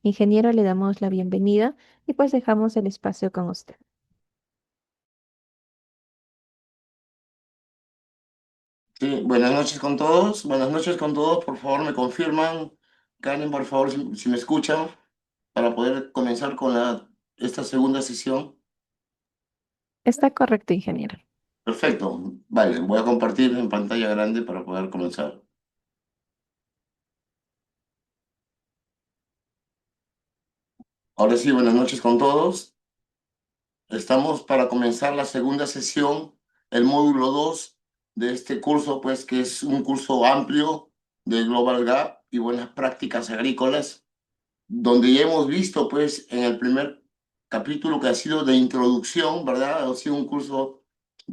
Ingeniero, le damos la bienvenida y pues dejamos el espacio con usted. Sí, buenas noches con todos. Buenas noches con todos. Por favor, me confirman, Karen, por favor, si me escuchan, para poder comenzar con esta segunda sesión. Está correcto, ingeniero. Perfecto. Vale, voy a compartir en pantalla grande para poder comenzar. Ahora sí, buenas noches con todos. Estamos para comenzar la segunda sesión, el módulo 2 de este curso, pues que es un curso amplio de Global Gap y buenas prácticas agrícolas, donde ya hemos visto, pues, en el primer capítulo que ha sido de introducción, ¿verdad? Ha sido un curso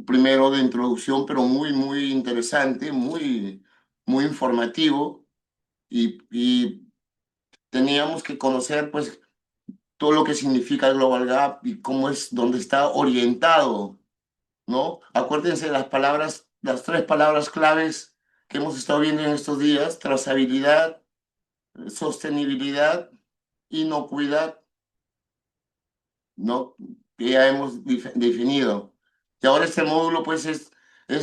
primero de introducción, pero muy, muy interesante, muy, muy informativo y teníamos que conocer, pues, todo lo que significa el Global Gap y cómo es, dónde está orientado, ¿no? Acuérdense de las palabras, las tres palabras claves que hemos estado viendo en estos días: trazabilidad, sostenibilidad, inocuidad, ¿no? Que ya hemos definido. Y ahora este módulo, pues, es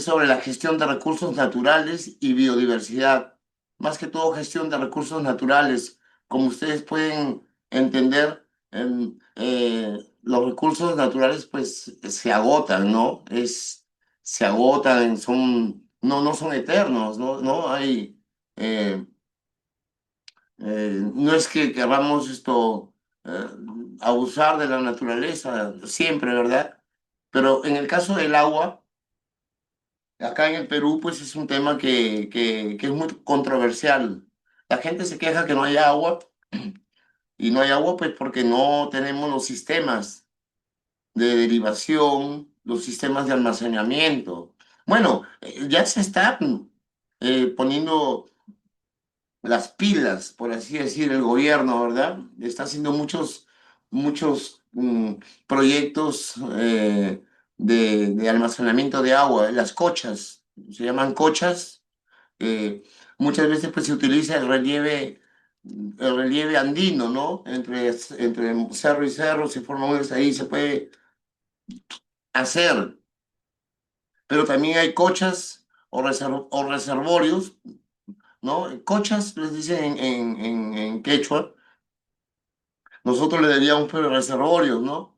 sobre la gestión de recursos naturales y biodiversidad. Más que todo, gestión de recursos naturales. Como ustedes pueden entender, los recursos naturales, pues, se agotan, ¿no? Se agotan, no son eternos, ¿no? No hay... eh, no es que queramos eh, abusar de la naturaleza siempre, ¿verdad? Pero en el caso del agua, acá en el Perú, pues es un tema que es muy controversial. La gente se queja que no hay agua y no hay agua pues porque no tenemos los sistemas de derivación, los sistemas de almacenamiento. Bueno, ya se están poniendo las pilas, por así decir, el gobierno, ¿verdad? Está haciendo muchos proyectos de almacenamiento de agua, las cochas, se llaman cochas. eh, Muchas veces pues se utiliza el relieve andino, ¿no? Entre cerro y cerro se forman unas ahí, se puede hacer, pero también hay cochas o reservorios, ¿no? Cochas les dicen en quechua. Nosotros le debíamos pero reservorios, ¿no?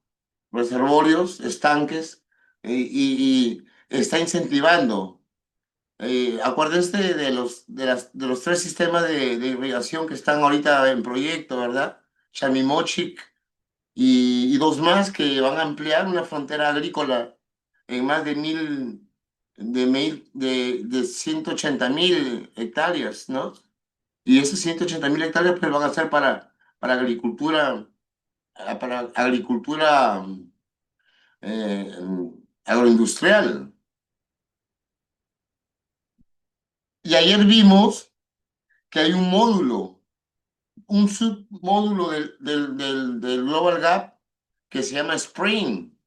Reservorios, estanques, y está incentivando. Acuérdense de los tres sistemas de irrigación que están ahorita en proyecto, ¿verdad? Chamimochic y dos más que van a ampliar una frontera agrícola en más de 180.000 hectáreas, ¿no? Y esas 180.000 hectáreas pues van a ser para agricultura, para agricultura eh, agroindustrial. Y ayer vimos que hay un submódulo del Global Gap que se llama Spring.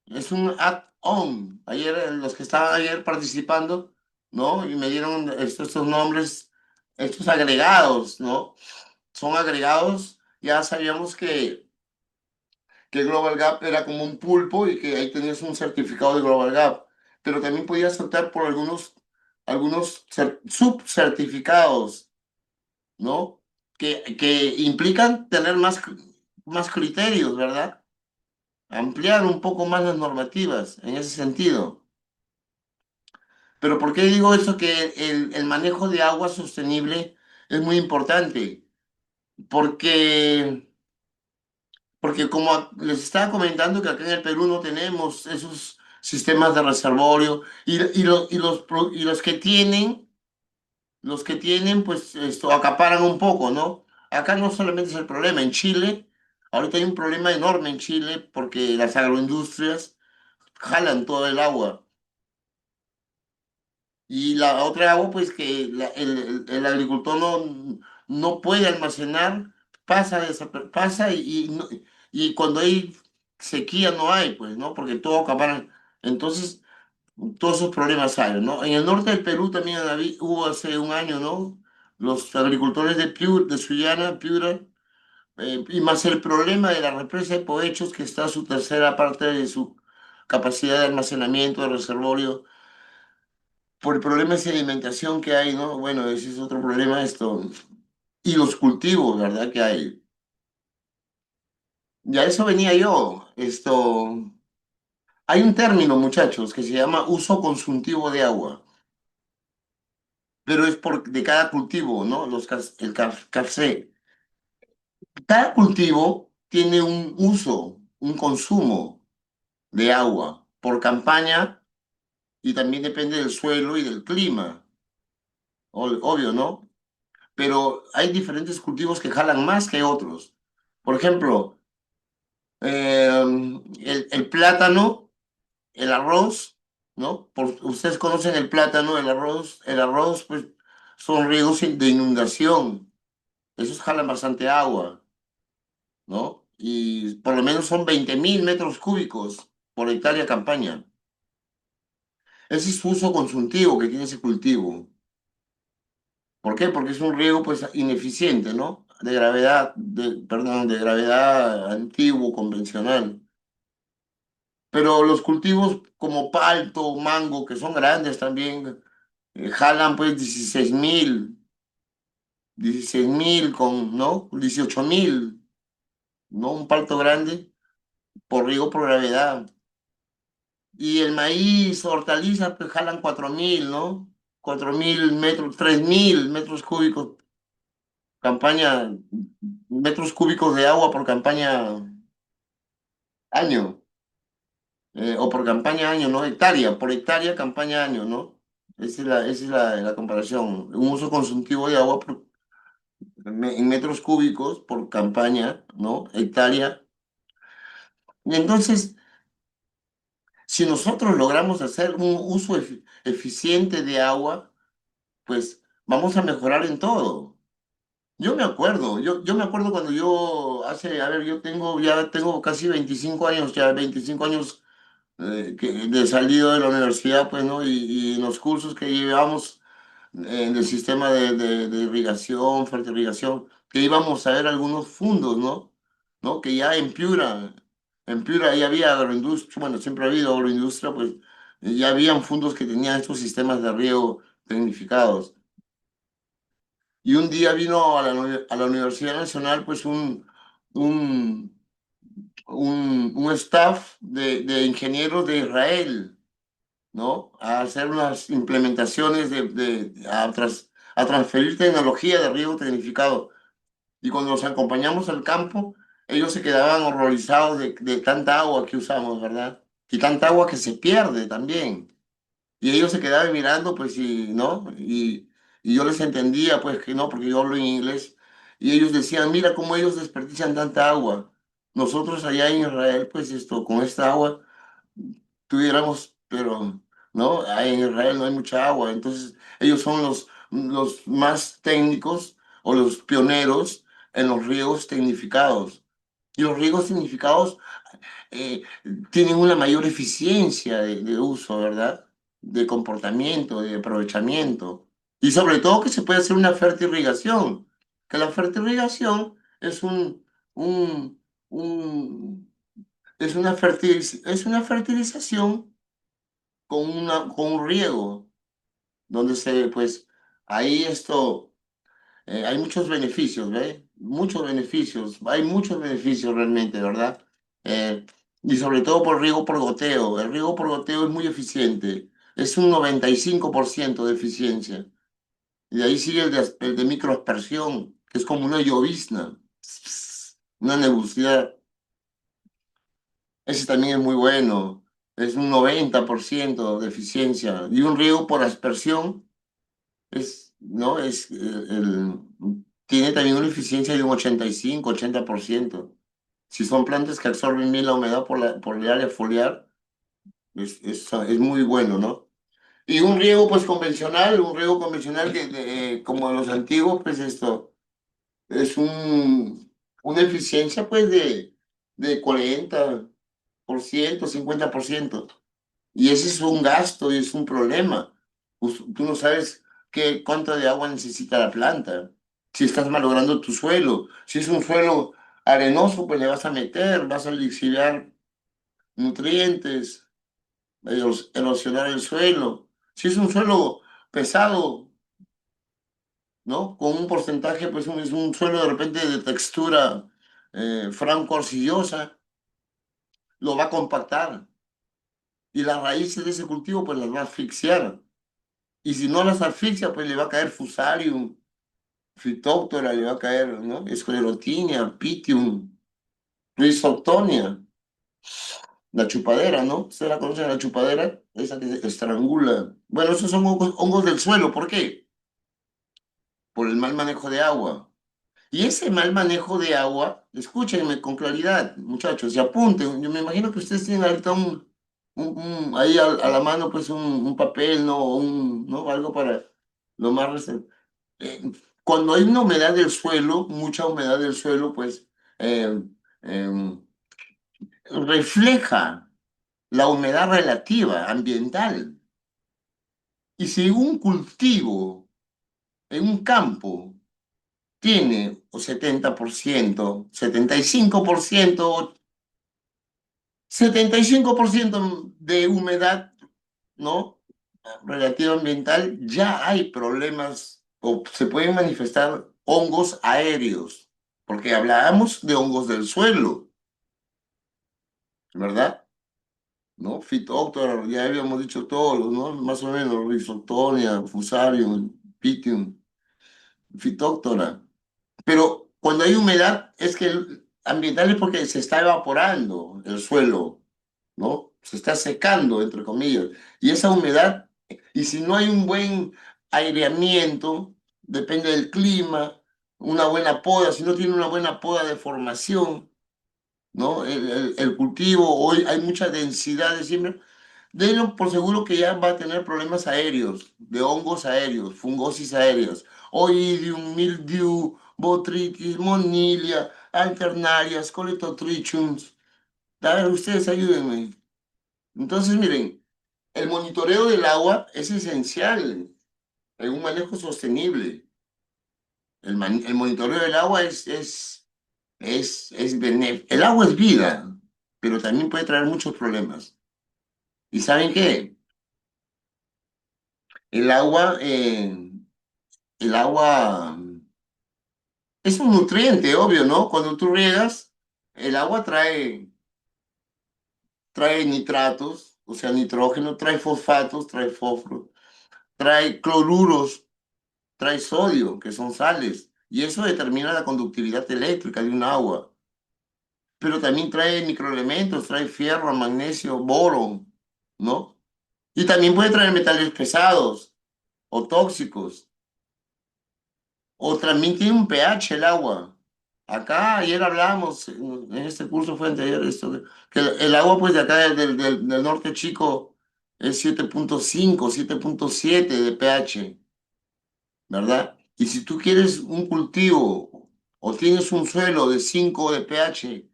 Es un add-on. Ayer, los que estaban ayer participando, ¿no? Y me dieron estos nombres, estos agregados, ¿no? Son agregados. Ya sabíamos que Global Gap era como un pulpo y que ahí tenías un certificado de Global Gap, pero también podías optar por algunos subcertificados, ¿no? Que implican tener más criterios, ¿verdad? Ampliar un poco más las normativas en ese sentido. Pero ¿por qué digo eso? Que el manejo de agua sostenible es muy importante, porque les estaba comentando que acá en el Perú no tenemos esos sistemas de reservorio y los que tienen, pues esto acaparan un poco, ¿no? Acá no solamente es el problema, en Chile, ahorita hay un problema enorme en Chile porque las agroindustrias jalan todo el agua. Y la otra agua, pues que el agricultor no puede almacenar, pasa y cuando hay sequía no hay, pues, ¿no? Porque todo acaparan. Entonces, todos esos problemas hay, ¿no? En el norte del Perú también hubo hace un año, ¿no? Los agricultores de Piura, de Sullana, Piura, Y más el problema de la represa de Povechos, que está su tercera parte de su capacidad de almacenamiento de reservorio, por el problema de sedimentación que hay, ¿no? Bueno, ese es otro problema esto. Y los cultivos, ¿verdad? Que hay. Ya eso venía yo. Hay un término, muchachos, que se llama uso consultivo de agua, pero es de cada cultivo, ¿no? Café. Cada cultivo tiene un uso, un consumo de agua por campaña y también depende del suelo y del clima, obvio, ¿no? Pero hay diferentes cultivos que jalan más que otros. Por ejemplo, el plátano, el arroz, ¿no? Ustedes conocen el plátano, el arroz, pues son riesgos de inundación. Esos jalan bastante agua, ¿no? Y por lo menos son 20.000 metros cúbicos por hectárea campaña. Ese es su uso consultivo que tiene ese cultivo. ¿Por qué? Porque es un riego pues ineficiente, ¿no? De gravedad, perdón, de gravedad antiguo, convencional. Pero los cultivos como palto, mango, que son grandes también, jalan pues 16.000 ¿no? 18.000, ¿no? Un palto grande por riego por gravedad. Y el maíz, hortalizas, pues jalan 4.000, ¿no? 4.000 metros, 3.000 metros cúbicos, campaña, metros cúbicos de agua por campaña año, o por campaña año, ¿no? Hectárea, por hectárea, campaña año, ¿no? Esa es la comparación. Un uso consultivo de agua en metros cúbicos por campaña, ¿no? Hectárea. Y entonces, si nosotros logramos hacer un uso eficiente de agua, pues vamos a mejorar en todo. Yo me acuerdo cuando a ver, ya tengo casi 25 años, ya 25 años de salido de la universidad, pues, ¿no? Y en los cursos que llevamos en el sistema de irrigación, fertirrigación, que íbamos a ver algunos fundos, ¿no? ¿No? Que ya en Piura ya había agroindustria, bueno, siempre ha habido agroindustria, pues ya habían fundos que tenían estos sistemas de riego tecnificados. Y un día vino a la Universidad Nacional, pues, un, un staff de ingenieros de Israel, ¿no? A hacer unas implementaciones a transferir tecnología de riego tecnificado. Y cuando los acompañamos al campo, ellos se quedaban horrorizados de tanta agua que usamos, ¿verdad? Y tanta agua que se pierde también. Y ellos se quedaban mirando, pues, ¿no? Y yo les entendía, pues, que no, porque yo hablo en inglés. Y ellos decían, mira cómo ellos desperdician tanta agua. Nosotros allá en Israel, pues, con esta agua tuviéramos, pero, ¿no? En Israel no hay mucha agua. Entonces, ellos son los más técnicos o los pioneros en los riegos tecnificados. Y los riegos tecnificados eh, tienen una mayor eficiencia de uso, ¿verdad? De comportamiento, de aprovechamiento. Y sobre todo que se puede hacer una fertirrigación, que la fertirrigación un, un- es una fertilización con un riego, donde pues, ahí hay muchos beneficios, ¿ve? Hay muchos beneficios realmente, ¿verdad? Eh, y sobre todo por riego por goteo. El riego por goteo es muy eficiente, es un 95% de eficiencia. Y de ahí sigue el de microaspersión, que es como una llovizna, una nebulosidad. Ese también es muy bueno, es un 90% de eficiencia. Y un riego por aspersión ¿no? Tiene también una eficiencia de un 85-80%. Si son plantas que absorben bien la humedad por el área foliar, es muy bueno, ¿no? Y un riego convencional como los antiguos, pues es una eficiencia pues de 40%, 50%. Y ese es un gasto y es un problema. Tú no sabes cuánto de agua necesita la planta. Si estás malogrando tu suelo, si es un suelo Arenoso, pues le vas a meter, vas a lixiviar nutrientes, erosionar el suelo. Si es un suelo pesado, ¿no? Con un porcentaje, pues es un suelo de repente de textura franco-arcillosa, lo va a compactar y las raíces de ese cultivo pues las va a asfixiar. Y si no las asfixia, pues le va a caer Fusarium, Phytophthora, le va a caer, ¿no? Esclerotinia, Pythium, Rhizoctonia, la chupadera, ¿no? ¿Usted la conoce, la chupadera? Esa que se estrangula. Bueno, esos son hongos del suelo. ¿Por qué? Por el mal manejo de agua. Y ese mal manejo de agua, escúchenme con claridad, muchachos, y apunten. Yo me imagino que ustedes tienen ahorita ahí a la mano, pues un papel, ¿no? O ¿no? Algo para lo más eh, cuando hay una humedad del suelo, mucha humedad del suelo, pues eh, eh, refleja la humedad relativa ambiental. Y si un cultivo en un campo tiene o 70%, 75%, 75% de humedad, ¿no? Relativa ambiental, ya hay problemas o se pueden manifestar hongos aéreos, porque hablábamos de hongos del suelo, ¿verdad? ¿No? Phytophthora, ya habíamos dicho todos, ¿no? Más o menos, Rhizoctonia, Fusarium, Pythium, Phytophthora. Pero cuando hay humedad, es que ambiental es porque se está evaporando el suelo, ¿no? Se está secando, entre comillas. Y esa humedad, y si no hay un buen aireamiento, depende del clima, una buena poda, si no tiene una buena poda de formación, ¿no? El cultivo, hoy hay mucha densidad de siembra, denlo por seguro que ya va a tener problemas aéreos, de hongos aéreos, fungosis aéreas, oidium, mildew, botrytis, monilia, alternarias, coletotrichums. A ver, ustedes ayúdenme. Entonces, miren, el monitoreo del agua es esencial en un manejo sostenible. El monitoreo del agua es benéfico. El agua es vida, pero también puede traer muchos problemas. ¿Y saben qué? El agua, el agua es un nutriente, obvio, ¿no? Cuando tú riegas, el agua trae nitratos, o sea, nitrógeno, trae fosfatos, trae fósforo, trae cloruros, trae sodio, que son sales, y eso determina la conductividad eléctrica de un agua. Pero también trae microelementos, trae fierro, magnesio, boro, ¿no? Y también puede traer metales pesados o tóxicos. O también tiene un pH el agua. Acá ayer hablábamos, en este curso fue anterior, esto, que el agua pues de acá del norte chico es 7.5, 7.7 de pH, ¿verdad? Y si tú quieres un cultivo o tienes un suelo de 5 de pH,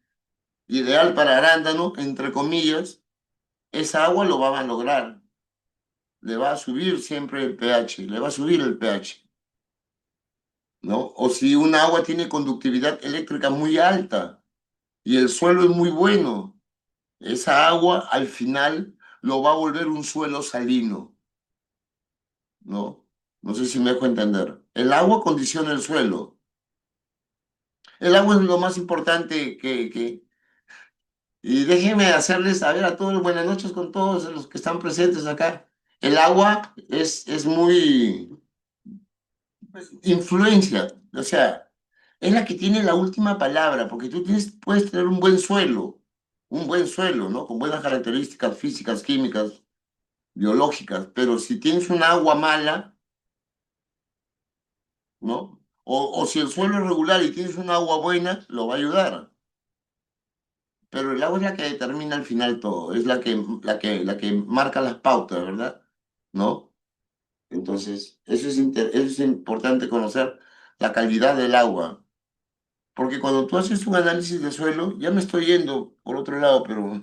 ideal para arándano, entre comillas, esa agua lo va a lograr. Le va a subir siempre el pH, le va a subir el pH. ¿No? O si un agua tiene conductividad eléctrica muy alta y el suelo es muy bueno, esa agua al final lo va a volver un suelo salino, ¿no? No sé si me dejo entender. El agua condiciona el suelo. El agua es lo más importante Y déjenme hacerles saber a todos, buenas noches con todos los que están presentes acá. El agua es muy influencia, o sea, es la que tiene la última palabra, porque puedes tener un buen suelo, ¿no? Con buenas características físicas, químicas, biológicas, pero si tienes un agua mala, ¿no? O si el suelo es regular y tienes un agua buena, lo va a ayudar. Pero el agua es la que determina al final todo, es la que marca las pautas, ¿verdad? ¿No? Entonces, eso es importante conocer la calidad del agua. Porque cuando tú haces un análisis de suelo, ya me estoy yendo por otro lado, pero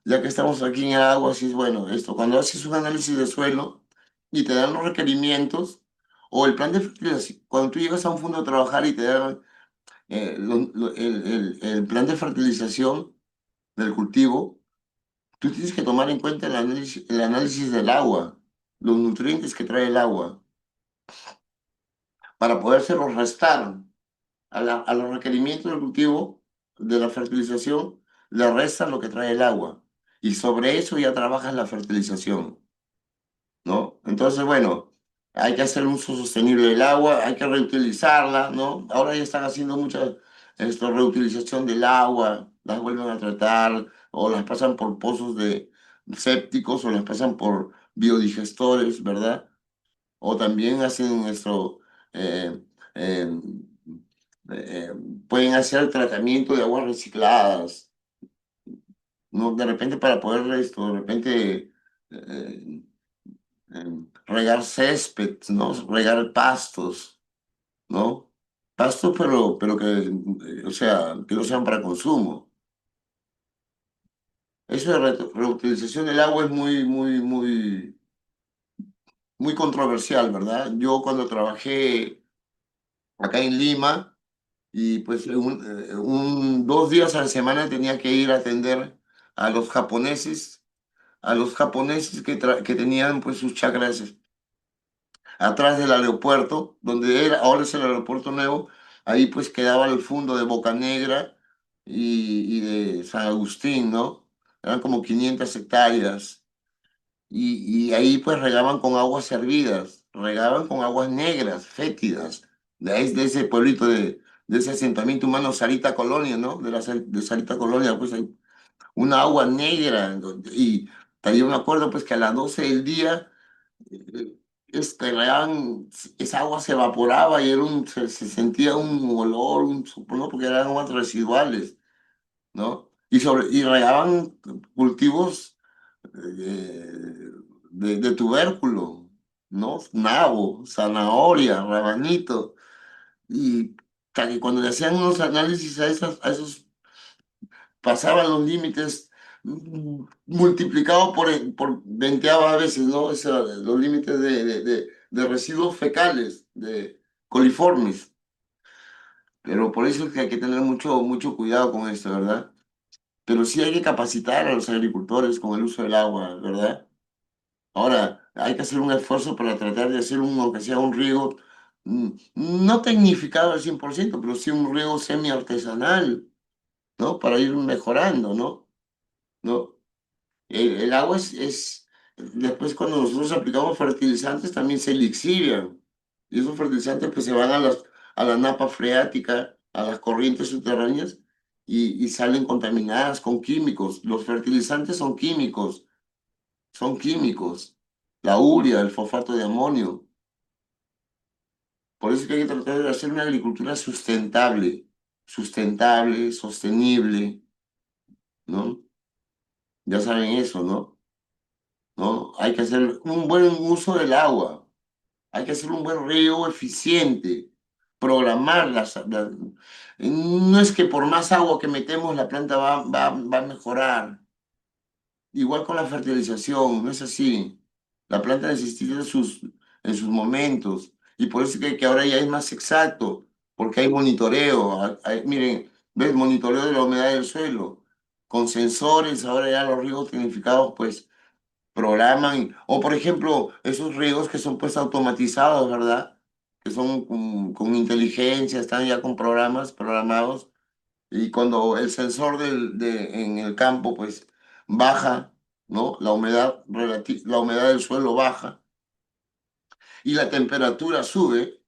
ya que estamos aquí en agua, sí es bueno esto. Cuando haces un análisis de suelo y te dan los requerimientos, o el plan de fertilización, cuando tú llegas a un fondo a trabajar y te dan el plan de fertilización del cultivo, tú tienes que tomar en cuenta el análisis del agua, los nutrientes que trae el agua, para podérselos restar a los requerimientos del cultivo, de la fertilización, le restas lo que trae el agua. Y sobre eso ya trabajas la fertilización, ¿no? Entonces, bueno, hay que hacer uso sostenible del agua, hay que reutilizarla, ¿no? Ahora ya están haciendo mucha reutilización del agua, las vuelven a tratar o las pasan por pozos de sépticos o las pasan por biodigestores, ¿verdad? O también hacen eh, eh, eh, pueden hacer tratamiento de aguas recicladas, ¿no? De repente para poder esto, de repente eh, regar césped, ¿no? Regar pastos, ¿no? Pastos, pero que, o sea, que no sean para consumo. Eso de reutilización del agua es muy controversial, ¿verdad? Yo cuando trabajé acá en Lima, y pues 2 días a la semana tenía que ir a atender a los japoneses, que tenían pues sus chacras atrás del aeropuerto, donde era, ahora es el aeropuerto nuevo, ahí pues quedaba el fondo de Boca Negra y de San Agustín, ¿no? Eran como 500 hectáreas. Y ahí pues regaban con aguas hervidas, regaban con aguas negras, fétidas, de ese pueblito de ese asentamiento humano, Sarita Colonia, ¿no? De Sarita Colonia, pues hay una agua negra. Y yo me acuerdo pues que a las 12 del día eh, regaban, esa agua se evaporaba y se sentía un olor, ¿no? Porque eran aguas residuales, ¿no? Y regaban cultivos de tubérculo, ¿no? Nabo, zanahoria, rabanito. Y que cuando le hacían unos análisis a esos pasaban los límites multiplicado por veinteava veces, ¿no? O sea, los límites de residuos fecales, de coliformes. Pero por eso es que hay que tener mucho cuidado con esto, ¿verdad? Pero sí hay que capacitar a los agricultores con el uso del agua, ¿verdad? Ahora, hay que hacer un esfuerzo para tratar de hacer aunque sea un riego, no tecnificado al 100%, pero sí un riego semi-artesanal, ¿no? Para ir mejorando, ¿no? ¿No? El agua después cuando nosotros aplicamos fertilizantes también se lixivian. Y esos fertilizantes pues se van a la napa freática, a las corrientes subterráneas y salen contaminadas con químicos. Los fertilizantes son químicos. La urea, el fosfato de amonio. Por eso es que hay que tratar de hacer una agricultura sustentable, sostenible, ¿no? Ya saben eso, ¿no? ¿No? Hay que hacer un buen uso del agua, hay que hacer un buen riego eficiente, programar no es que por más agua que metemos la planta va a mejorar. Igual con la fertilización, no es así. La planta necesita en sus momentos. Y por eso es que ahora ya es más exacto, porque hay monitoreo. Miren, ves, monitoreo de la humedad del suelo. Con sensores, ahora ya los riegos tecnificados, pues programan. O por ejemplo, esos riegos que son pues automatizados, ¿verdad? Que son con inteligencia, están ya con programas programados y cuando el sensor en el campo pues baja, ¿no? La humedad del suelo baja y la temperatura sube,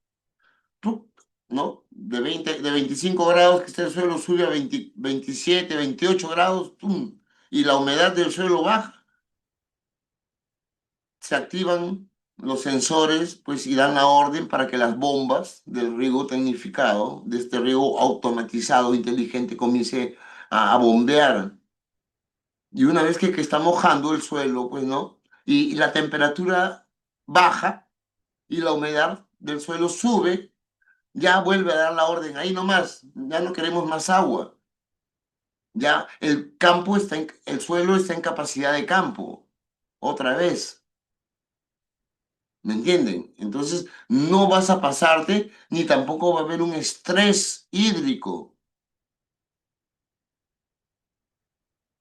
¡tup! ¿No? De 25 grados que está el suelo sube a 20 27, 28 grados, ¡pum! Y la humedad del suelo baja, se activan los sensores pues y dan la orden para que las bombas del riego tecnificado, de este riego automatizado, inteligente, comience a bombear. Y una vez que está mojando el suelo, pues, ¿no? Y la temperatura baja y la humedad del suelo sube, ya vuelve a dar la orden, ahí nomás, ya no queremos más agua. Ya el suelo está en capacidad de campo, otra vez. ¿me entienden? Entonces, no vas a pasarte ni tampoco va a haber un estrés hídrico.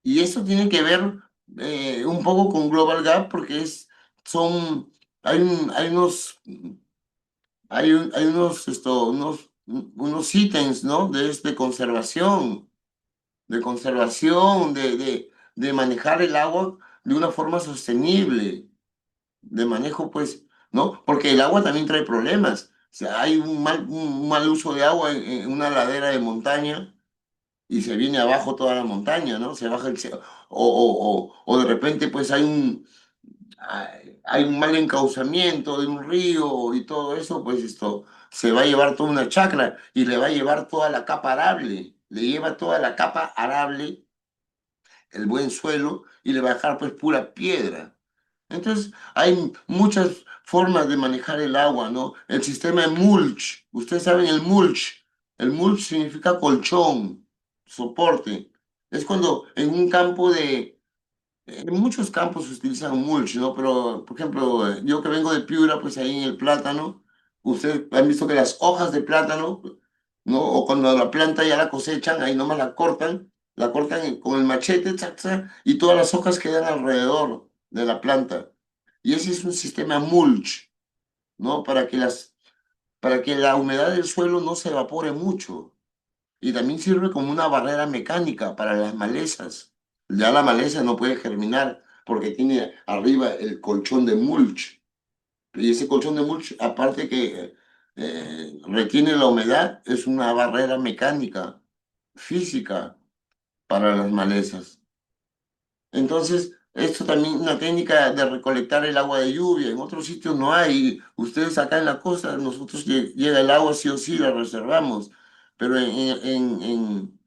Y esto tiene que ver un poco con Global Gap porque son, hay unos, hay unos, unos ítems, ¿no? De conservación, de manejar el agua de una forma sostenible, de manejo, pues, ¿no? Porque el agua también trae problemas. O sea, hay un mal uso de agua en una ladera de montaña y se viene abajo toda la montaña, ¿no? Se baja o de repente pues hay un mal encauzamiento de un río y todo eso, pues esto se va a llevar toda una chacra y le va a llevar toda la capa arable, le lleva toda la capa arable, el buen suelo y le va a dejar pues pura piedra. Entonces, hay muchas formas de manejar el agua, ¿no? El sistema de mulch, ustedes saben el mulch significa colchón, soporte. Es cuando en un campo en muchos campos se utilizan mulch, ¿no? Pero, por ejemplo, yo que vengo de Piura, pues ahí en el plátano, ustedes han visto que las hojas de plátano, ¿no? O cuando la planta ya la cosechan, ahí nomás la cortan con el machete, tzac, tzac, y todas las hojas quedan alrededor de la planta. Y ese es un sistema mulch, ¿no? Para que la humedad del suelo no se evapore mucho. Y también sirve como una barrera mecánica para las malezas. Ya la maleza no puede germinar porque tiene arriba el colchón de mulch. Y ese colchón de mulch, aparte que retiene la humedad, es una barrera mecánica, física para las malezas. Entonces, esto también es una técnica de recolectar el agua de lluvia. En otros sitios no hay. Ustedes acá en la costa, nosotros llega el agua sí o sí, la reservamos. Pero en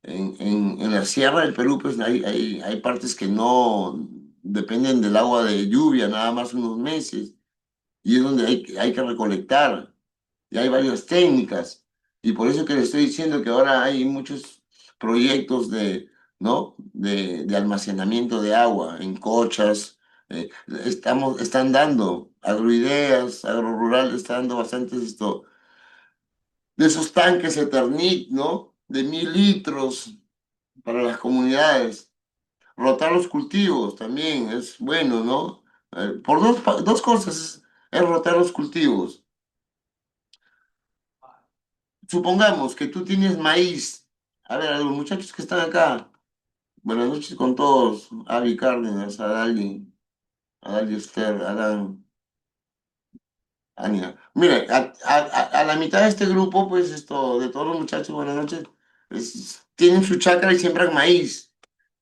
la sierra del Perú, pues hay partes que no dependen del agua de lluvia, nada más unos meses, y es donde hay que recolectar, y hay varias técnicas, y por eso que le estoy diciendo que ahora hay muchos proyectos ¿no? De almacenamiento de agua en cochas, están dando, Agroideas, Agrorural está dando bastantes de esos tanques Eternit, ¿no? De 1000 litros para las comunidades. Rotar los cultivos también es bueno, ¿no? Por dos cosas es rotar los cultivos. Supongamos que tú tienes maíz. A ver, a los muchachos que están acá, buenas noches con todos. Avi Cárdenas, Adali Esther, Adán, Ania. Mira, a la mitad de este grupo, pues esto, de todos los muchachos, buenas noches, tienen su chacra y siembran maíz.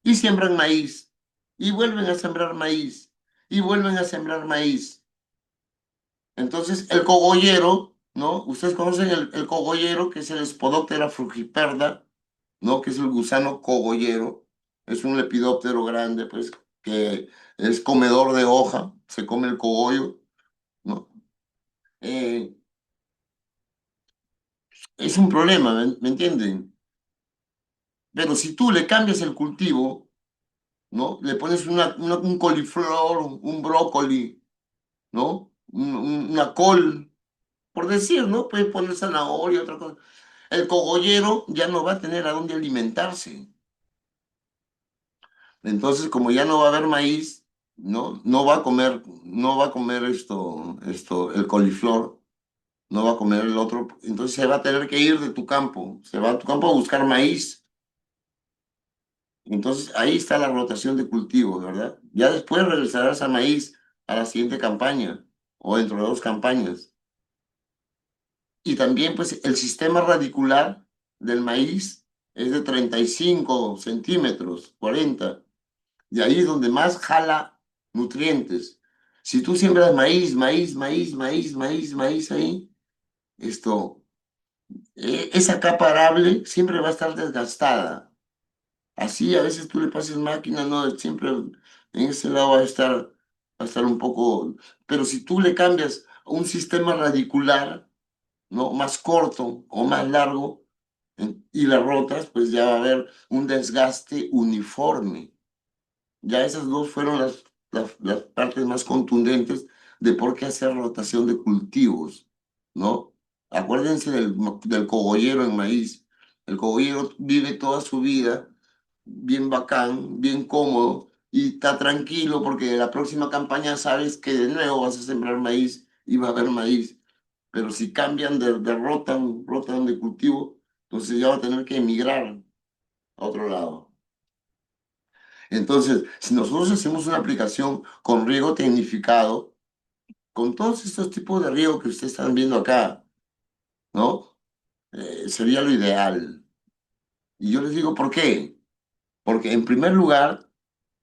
Y siembran maíz. Y vuelven a sembrar maíz. Y vuelven a sembrar maíz. Entonces, el cogollero, ¿no? Ustedes conocen el cogollero, que es el Spodoptera frugiperda, ¿no? Que es el gusano cogollero. Es un lepidóptero grande, pues, que es comedor de hoja, se come el cogollo, ¿no? Eh, es un problema, ¿me entienden? Pero si tú le cambias el cultivo, ¿no? Le pones un coliflor, un brócoli, ¿no? Una col, por decir, ¿no? Puedes poner zanahoria, otra cosa. El cogollero ya no va a tener a dónde alimentarse. Entonces, como ya no va a haber maíz, ¿no? No va a comer el coliflor, no va a comer el otro. Entonces se va a tener que ir de tu campo, se va a tu campo a buscar maíz. Entonces ahí está la rotación de cultivos, ¿verdad? Ya después regresarás a maíz a la siguiente campaña o dentro de 2 campañas. Y también, pues, el sistema radicular del maíz es de 35 centímetros, 40. Y ahí es donde más jala nutrientes. Si tú siembras maíz ahí, esto, esa capa arable siempre va a estar desgastada. Así a veces tú le pases máquina, no, siempre en ese lado va a estar un poco, pero si tú le cambias a un sistema radicular, ¿no? Más corto o más largo, y las rotas, pues ya va a haber un desgaste uniforme. Ya esas dos fueron las partes más contundentes de por qué hacer rotación de cultivos, ¿no? Acuérdense del cogollero en maíz. El cogollero vive toda su vida bien bacán, bien cómodo y está tranquilo porque la próxima campaña sabes que de nuevo vas a sembrar maíz y va a haber maíz. Pero si cambian rotan de cultivo, entonces ya va a tener que emigrar a otro lado. Entonces, si nosotros hacemos una aplicación con riego tecnificado, con todos estos tipos de riego que ustedes están viendo acá, ¿no? Sería lo ideal. Y yo les digo, ¿por qué? Porque en primer lugar,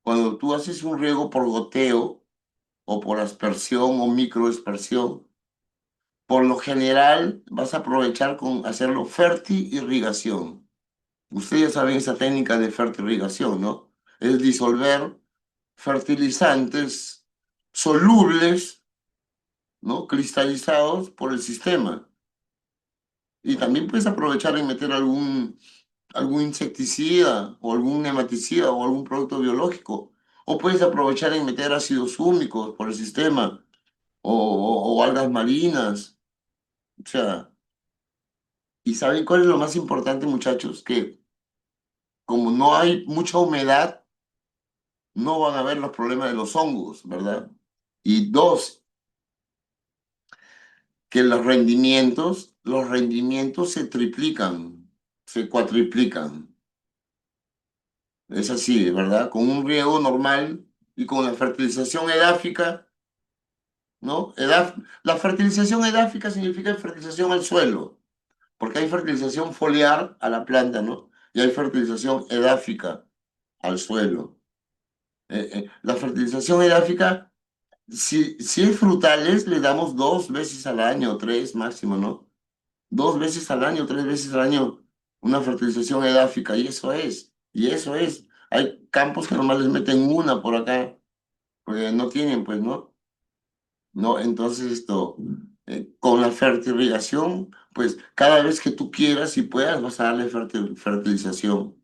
cuando tú haces un riego por goteo o por aspersión o microaspersión, por lo general vas a aprovechar con hacerlo fertirrigación. Ustedes ya saben esa técnica de fertirrigación, ¿no? Es disolver fertilizantes solubles, ¿no? Cristalizados por el sistema. Y también puedes aprovechar y meter algún insecticida o algún nematicida o algún producto biológico. O puedes aprovechar y meter ácidos húmicos por el sistema o algas marinas. O sea, ¿y saben cuál es lo más importante, muchachos? Que como no hay mucha humedad, no van a haber los problemas de los hongos, ¿verdad? Y dos, que los rendimientos se triplican, se cuatriplican. Es así, ¿verdad? Con un riego normal y con la fertilización edáfica, ¿no? La fertilización edáfica significa fertilización al suelo, porque hay fertilización foliar a la planta, ¿no? Y hay fertilización edáfica al suelo. La fertilización edáfica, si es frutales, le damos 2 veces al año, tres máximo, ¿no? 2 veces al año, 3 veces al año, una fertilización edáfica, y eso es. Hay campos que nomás les meten una por acá, porque no tienen, pues, ¿no? No, entonces con la fertilización, pues cada vez que tú quieras y puedas, vas a darle fertilización.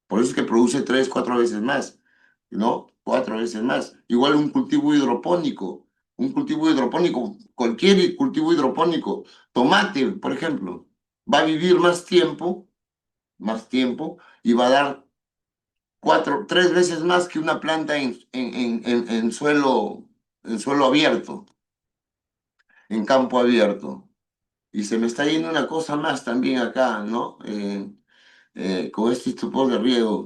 Por eso es que produce 3, 4 veces más, ¿no? 4 veces más. Igual un cultivo hidropónico. Un cultivo hidropónico, cualquier cultivo hidropónico, tomate, por ejemplo, va a vivir más tiempo, y va a dar 3 veces más que una planta en suelo abierto, en campo abierto. Y se me está yendo una cosa más también acá, ¿no? Con este tipo de riego.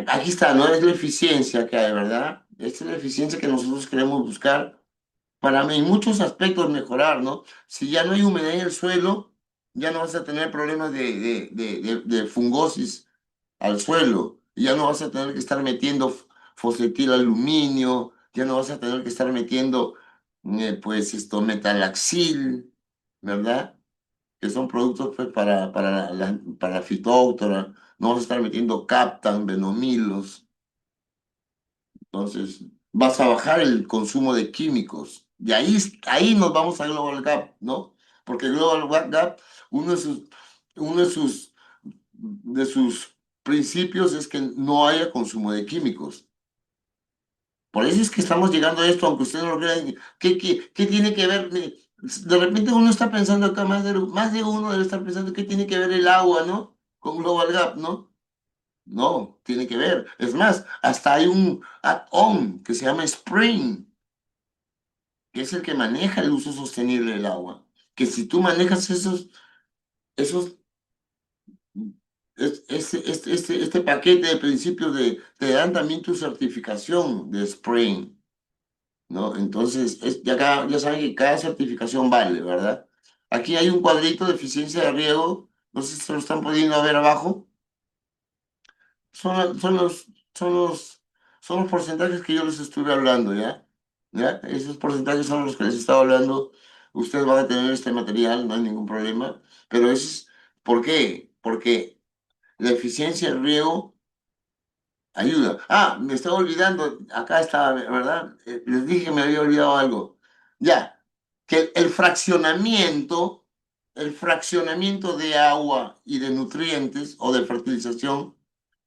Aquí está, ¿no? Es la eficiencia que hay, ¿verdad? Esta es la eficiencia que nosotros queremos buscar para en muchos aspectos mejorar, ¿no? Si ya no hay humedad en el suelo, ya no vas a tener problemas de fungosis al suelo, y ya no vas a tener que estar metiendo fosfatil aluminio, ya no vas a tener que estar metiendo, pues, metalaxil, ¿verdad? Que son productos, pues, para fitóctora, no vas a estar metiendo captan, venomilos. Entonces, vas a bajar el consumo de químicos. Y ahí nos vamos a Global Gap, ¿no? Porque Global Gap, uno de sus, uno de sus principios es que no haya consumo de químicos. Por eso es que estamos llegando a esto, aunque ustedes no lo crean. ¿Qué tiene que ver? De repente uno está pensando acá, más de uno debe estar pensando qué tiene que ver el agua, ¿no? Con Global Gap, ¿no? No, tiene que ver. Es más, hasta hay un add-on que se llama Spring, que es el que maneja el uso sostenible del agua. Que si tú manejas esos, este paquete de principios te dan también tu certificación de Spring, ¿no? Entonces, ya saben que cada certificación vale, ¿verdad? Aquí hay un cuadrito de eficiencia de riego, no sé si se lo están pudiendo ver abajo. Son, son los, son los, son los porcentajes que yo les estuve hablando, ¿ya? ¿Ya? Esos porcentajes son los que les estaba hablando. Ustedes van a tener este material, no hay ningún problema. Pero eso es, ¿por qué? Porque la eficiencia del riego ayuda. Ah, me estaba olvidando, acá estaba, ¿verdad? Les dije que me había olvidado algo. Ya, que el fraccionamiento de agua y de nutrientes o de fertilización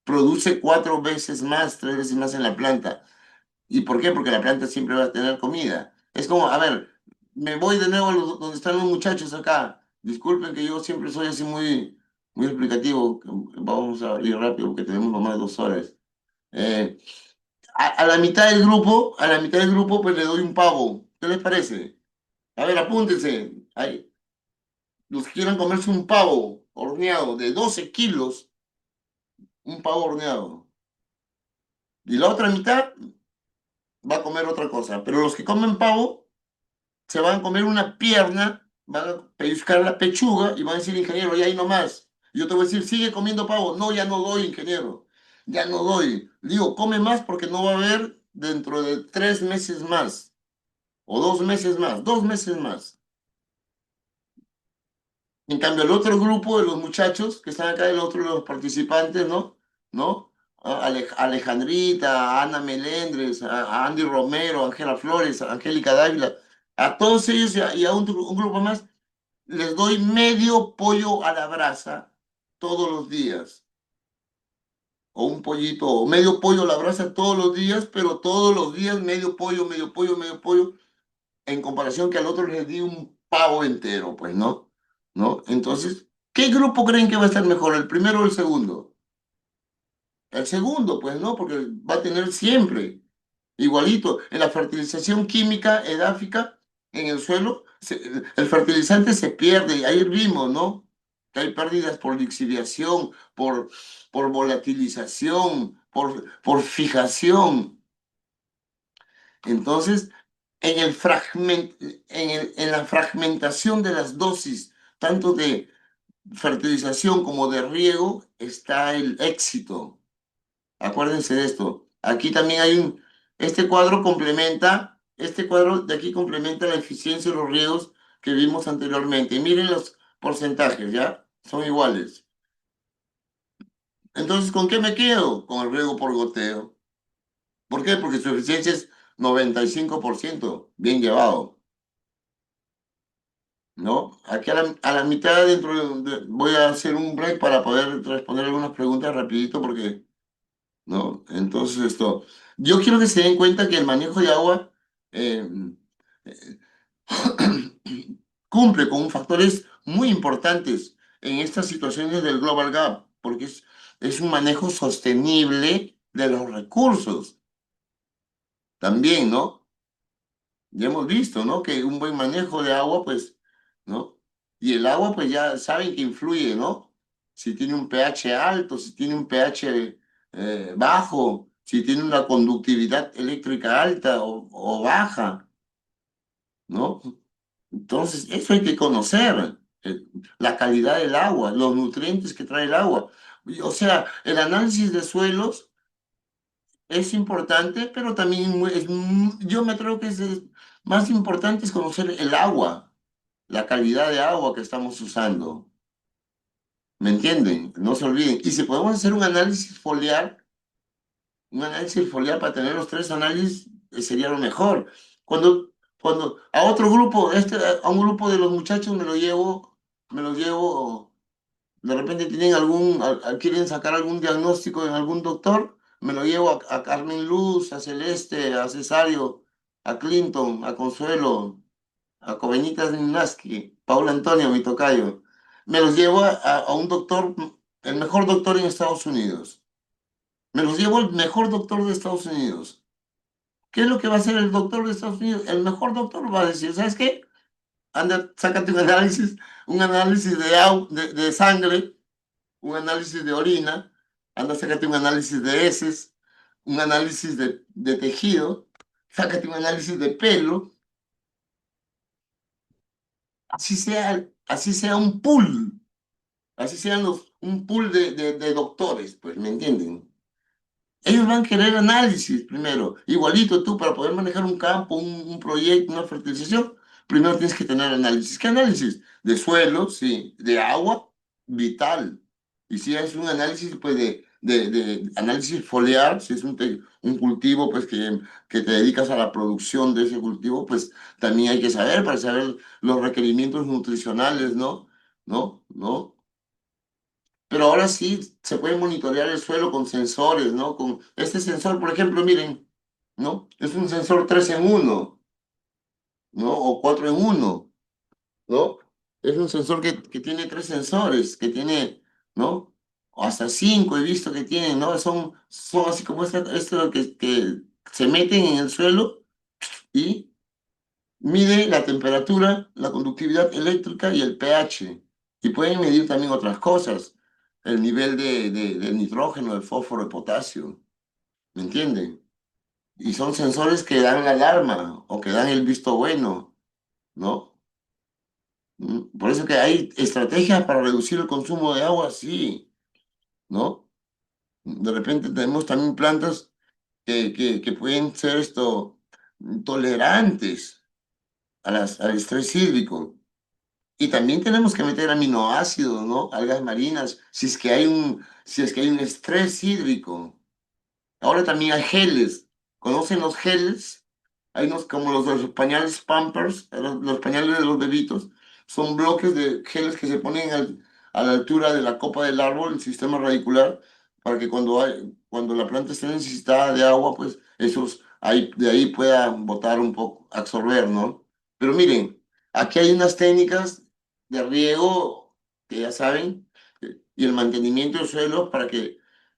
produce 4 veces más, 3 veces más en la planta. ¿Y por qué? Porque la planta siempre va a tener comida. Es como, a ver, me voy de nuevo a donde están los muchachos acá. Disculpen que yo siempre soy así muy, muy explicativo. Vamos a ir rápido porque tenemos nomás 2 horas. Eh, a la mitad del grupo, a la mitad del grupo, pues le doy un pavo. ¿Qué les parece? A ver, apúntense. Ahí, los que quieran comerse un pavo horneado de 12 kilos, un pavo horneado. Y la otra mitad va a comer otra cosa. Pero los que comen pavo se van a comer una pierna, van a pellizcar la pechuga y van a decir, ingeniero, ya ahí nomás. Y yo te voy a decir, sigue comiendo pavo. No, ya no doy, ingeniero. Ya no doy. Digo, come más porque no va a haber dentro de 3 meses más. O 2 meses más. 2 meses más. En cambio, el otro grupo de los muchachos que están acá, el otro de los participantes, ¿no? ¿No? Alejandrita, a Ana Melendres, a Andy Romero, a Ángela Flores, a Angélica Dávila, a todos ellos y a un grupo más, les doy medio pollo a la brasa todos los días. O un pollito, o medio pollo a la brasa todos los días, pero todos los días medio pollo, medio pollo, medio pollo, en comparación que al otro les di un pavo entero, pues, ¿no? ¿No? Entonces, ¿qué grupo creen que va a estar mejor, el primero o el segundo? El segundo, pues, ¿no? Porque va a tener siempre. Igualito, en la fertilización química edáfica en el suelo, el fertilizante se pierde, y ahí vimos, ¿no? Que hay pérdidas por lixiviación, por volatilización, por fijación. Entonces, en la fragmentación de las dosis, tanto de fertilización como de riego, está el éxito. Acuérdense de esto. Aquí también hay este cuadro de aquí complementa la eficiencia de los riegos que vimos anteriormente. Y miren los porcentajes, ¿ya? Son iguales. Entonces, ¿con qué me quedo? Con el riego por goteo. ¿Por qué? Porque su eficiencia es 95% bien llevado, ¿no? Aquí a la mitad voy a hacer un break para poder responder algunas preguntas rapidito porque ¿no? Entonces, yo quiero que se den cuenta que el manejo de agua eh, eh, cumple con factores muy importantes en estas situaciones del Global Gap, porque es un manejo sostenible de los recursos también, ¿no? Ya hemos visto, ¿no? Que un buen manejo de agua, pues, ¿no? Y el agua, pues ya saben que influye, ¿no? Si tiene un pH alto, si tiene un pH bajo, si tiene una conductividad eléctrica alta o baja, ¿no? Entonces, eso hay que conocer, la calidad del agua, los nutrientes que trae el agua. O sea, el análisis de suelos es importante, pero también yo me atrevo que más importante es conocer el agua, la calidad de agua que estamos usando. ¿Me entienden? No se olviden. Y si podemos hacer un análisis foliar para tener los tres análisis, sería lo mejor. Cuando a otro grupo, a un grupo de los muchachos me los llevo. De repente tienen quieren sacar algún diagnóstico en algún doctor, me lo llevo a Carmen Luz, a Celeste, a Cesario, a Clinton, a Consuelo, a Covenitas Ninaski, Paula Antonio, mi tocayo. Me los llevo a un doctor, el mejor doctor en Estados Unidos. Me los llevo al mejor doctor de Estados Unidos. ¿Qué es lo que va a hacer el doctor de Estados Unidos? El mejor doctor va a decir, ¿sabes qué? Anda, sácate un análisis de sangre, un análisis de orina, anda, sácate un análisis de heces, un análisis de tejido, sácate un análisis de pelo, así sea un pool, así sean un pool de doctores, pues, ¿me entienden? Ellos van a querer análisis primero. Igualito tú, para poder manejar un campo, un proyecto, una fertilización, primero tienes que tener análisis. ¿Qué análisis? De suelo, sí. De agua, vital. Y si es un análisis, pues, de análisis foliar, si es un cultivo, pues, que te dedicas a la producción de ese cultivo, pues, también hay que saber para saber los requerimientos nutricionales, ¿no? ¿No? ¿No? Pero ahora sí se puede monitorear el suelo con sensores, ¿no? Con este sensor, por ejemplo, miren, ¿no? Es un sensor 3 en uno, ¿no? O 4 en uno, ¿no? Es un sensor que tiene tres sensores, que tiene, ¿no? O hasta cinco he visto que tienen, ¿no? Son así como esto que se meten en el suelo y mide la temperatura, la conductividad eléctrica y el pH. Y pueden medir también otras cosas, el nivel de nitrógeno, de fósforo, de potasio, ¿me entienden? Y son sensores que dan la alarma o que dan el visto bueno, ¿no? Por eso que hay estrategias para reducir el consumo de agua, sí, ¿no? De repente tenemos también plantas que pueden ser tolerantes al estrés hídrico. Y también tenemos que meter aminoácidos, ¿no? Algas marinas, si es que hay un estrés hídrico. Ahora también hay geles. ¿Conocen los geles? Hay unos como los de los pañales Pampers, los pañales de los bebitos. Son bloques de geles que se ponen a la altura de la copa del árbol, el sistema radicular, para que cuando la planta esté necesitada de agua, pues de ahí pueda botar un poco, absorber, ¿no? Pero miren, aquí hay unas técnicas de riego que ya saben, y el mantenimiento del suelo para que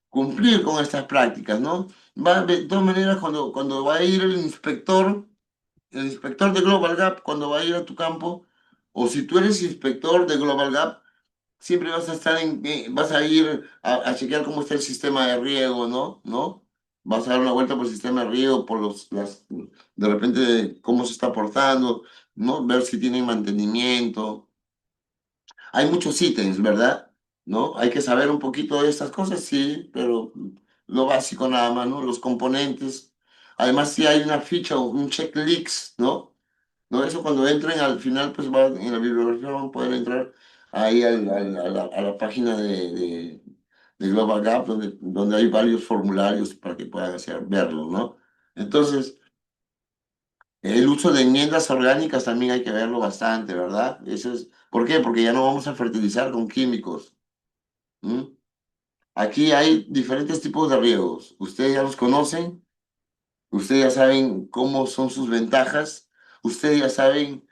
cumplir con estas prácticas, ¿no? De todas maneras, cuando va a ir el inspector de Global Gap, cuando va a ir a tu campo, o si tú eres inspector de Global Gap, siempre vas a ir a chequear cómo está el sistema de riego, ¿no? ¿No? Vas a dar una vuelta por el sistema de riego, de repente cómo se está portando, ¿no? Ver si tienen mantenimiento. Hay muchos ítems, ¿verdad? ¿No? Hay que saber un poquito de estas cosas, sí, pero lo básico nada más, ¿no? Los componentes. Además, si hay una ficha o un checklist, ¿no? ¿No? Eso cuando entren al final, pues en la bibliografía van a poder entrar ahí a la página de Global Gap, donde hay varios formularios para que puedan verlo, ¿no? Entonces, el uso de enmiendas orgánicas también hay que verlo bastante, ¿verdad? ¿Por qué? Porque ya no vamos a fertilizar con químicos. ¿M? Aquí hay diferentes tipos de riegos. Ustedes ya los conocen, ustedes ya saben cómo son sus ventajas, ustedes ya saben.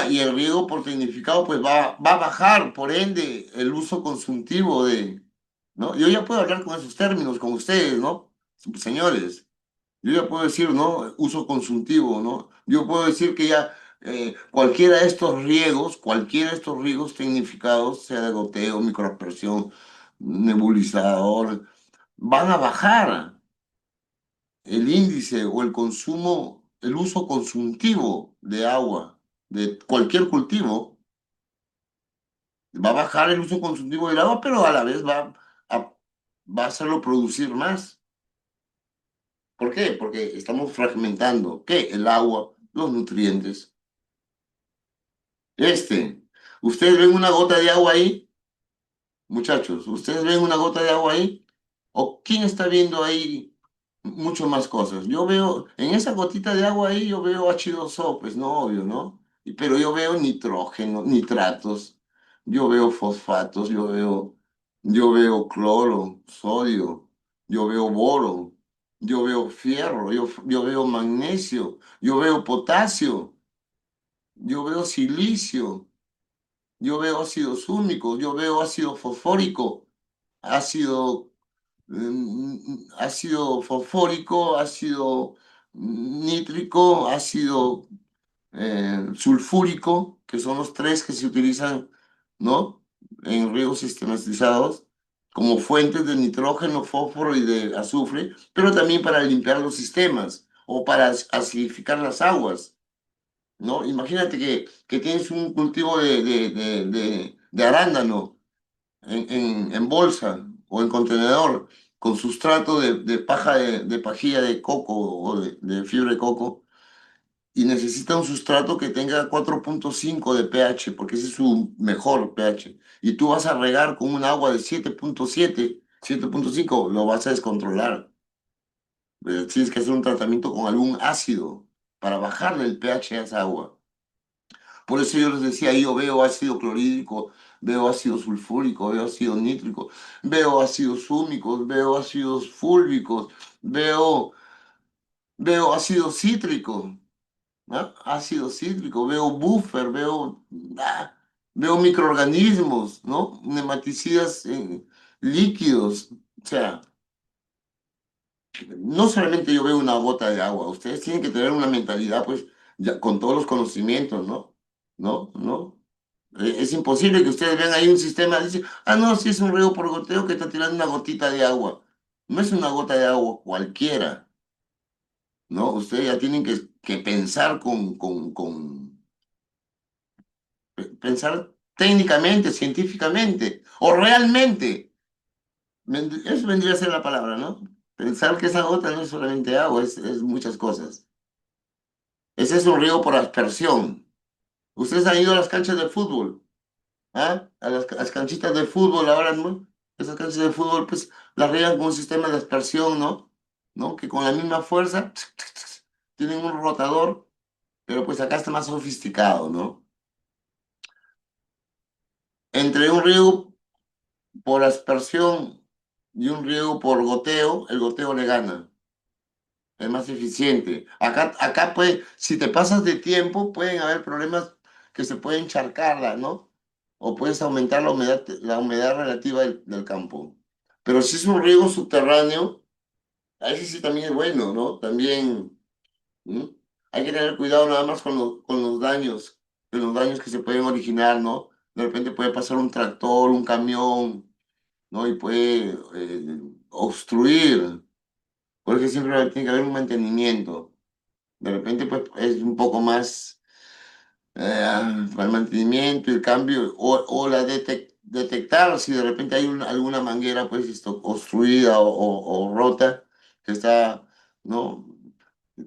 Y el riego por tecnificado pues va a bajar, por ende, el uso consultivo ¿no? Yo ya puedo hablar con esos términos con ustedes, ¿no? Señores. Yo ya puedo decir, ¿no? Uso consultivo, ¿no? Yo puedo decir que ya cualquiera de estos riegos tecnificados, sea de goteo, microaspersión, nebulizador, van a bajar el índice o el consumo, el uso consultivo de agua de cualquier cultivo. Va a bajar el uso consultivo del agua, pero a la vez a, va a hacerlo producir más. ¿Por qué? Porque estamos fragmentando, ¿qué? El agua, los nutrientes. Este, ¿ustedes ven una gota de agua ahí? Muchachos, ¿ustedes ven una gota de agua ahí? ¿O quién está viendo ahí mucho más cosas? Yo veo, en esa gotita de agua ahí, yo veo H2O, pues no, obvio, ¿no? Pero yo veo nitrógeno, nitratos, yo veo fosfatos, yo veo cloro, sodio, yo veo boro, yo veo fierro, yo veo magnesio, yo veo potasio, yo veo silicio. Yo veo ácidos húmicos, yo veo ácido fosfórico, ácido, ácido fosfórico, ácido nítrico, ácido sulfúrico, que son los tres que se utilizan, ¿no? En riegos sistematizados como fuentes de nitrógeno, fósforo y de azufre, pero también para limpiar los sistemas o para acidificar las aguas. ¿No? Imagínate que tienes un cultivo de arándano en bolsa o en contenedor con sustrato de paja de pajilla de coco o de fibra de coco y necesita un sustrato que tenga 4,5 de pH porque ese es su mejor pH y tú vas a regar con un agua de 7,5 lo vas a descontrolar. Tienes que hacer un tratamiento con algún ácido para bajarle el pH a esa agua. Por eso yo les decía, yo veo ácido clorhídrico, veo ácido sulfúrico, veo ácido nítrico, veo ácidos húmicos, veo ácidos fúlvicos, veo veo ácido cítrico, ¿no? Ácido cítrico, veo buffer, ah, veo microorganismos, ¿no? Nematicidas líquidos. O sea, no solamente yo veo una gota de agua, ustedes tienen que tener una mentalidad, pues, ya, con todos los conocimientos, ¿no? ¿No? ¿No? Es imposible que ustedes vean ahí un sistema, dice, ah, no, si es un río por goteo que está tirando una gotita de agua. No es una gota de agua cualquiera, ¿no? Ustedes ya tienen que pensar pensar técnicamente, científicamente, o realmente. Eso vendría a ser la palabra, ¿no? Pensar que esa gota no es solamente agua, es muchas cosas. Ese es un río por aspersión. Ustedes han ido a las canchas de fútbol, ¿ah? A las canchitas de fútbol ahora, ¿no? Esas canchas de fútbol, pues, las riegan con un sistema de aspersión, ¿no? ¿No? Que con la misma fuerza tienen un rotador, pero pues acá está más sofisticado, ¿no? Entre un río por aspersión y un riego por goteo, el goteo le gana, es más eficiente. Acá puede, si te pasas de tiempo, pueden haber problemas que se pueden encharcarla, ¿no? O puedes aumentar la humedad relativa del campo. Pero si es un riego subterráneo, a ese sí también es bueno, ¿no? También ¿m? Hay que tener cuidado nada más con los daños que se pueden originar, ¿no? De repente puede pasar un tractor, un camión, ¿no? Y puede obstruir, porque siempre tiene que haber un mantenimiento. De repente, pues es un poco más para el mantenimiento, el cambio, o detectar si de repente hay alguna manguera, pues, obstruida o rota, que está, ¿no?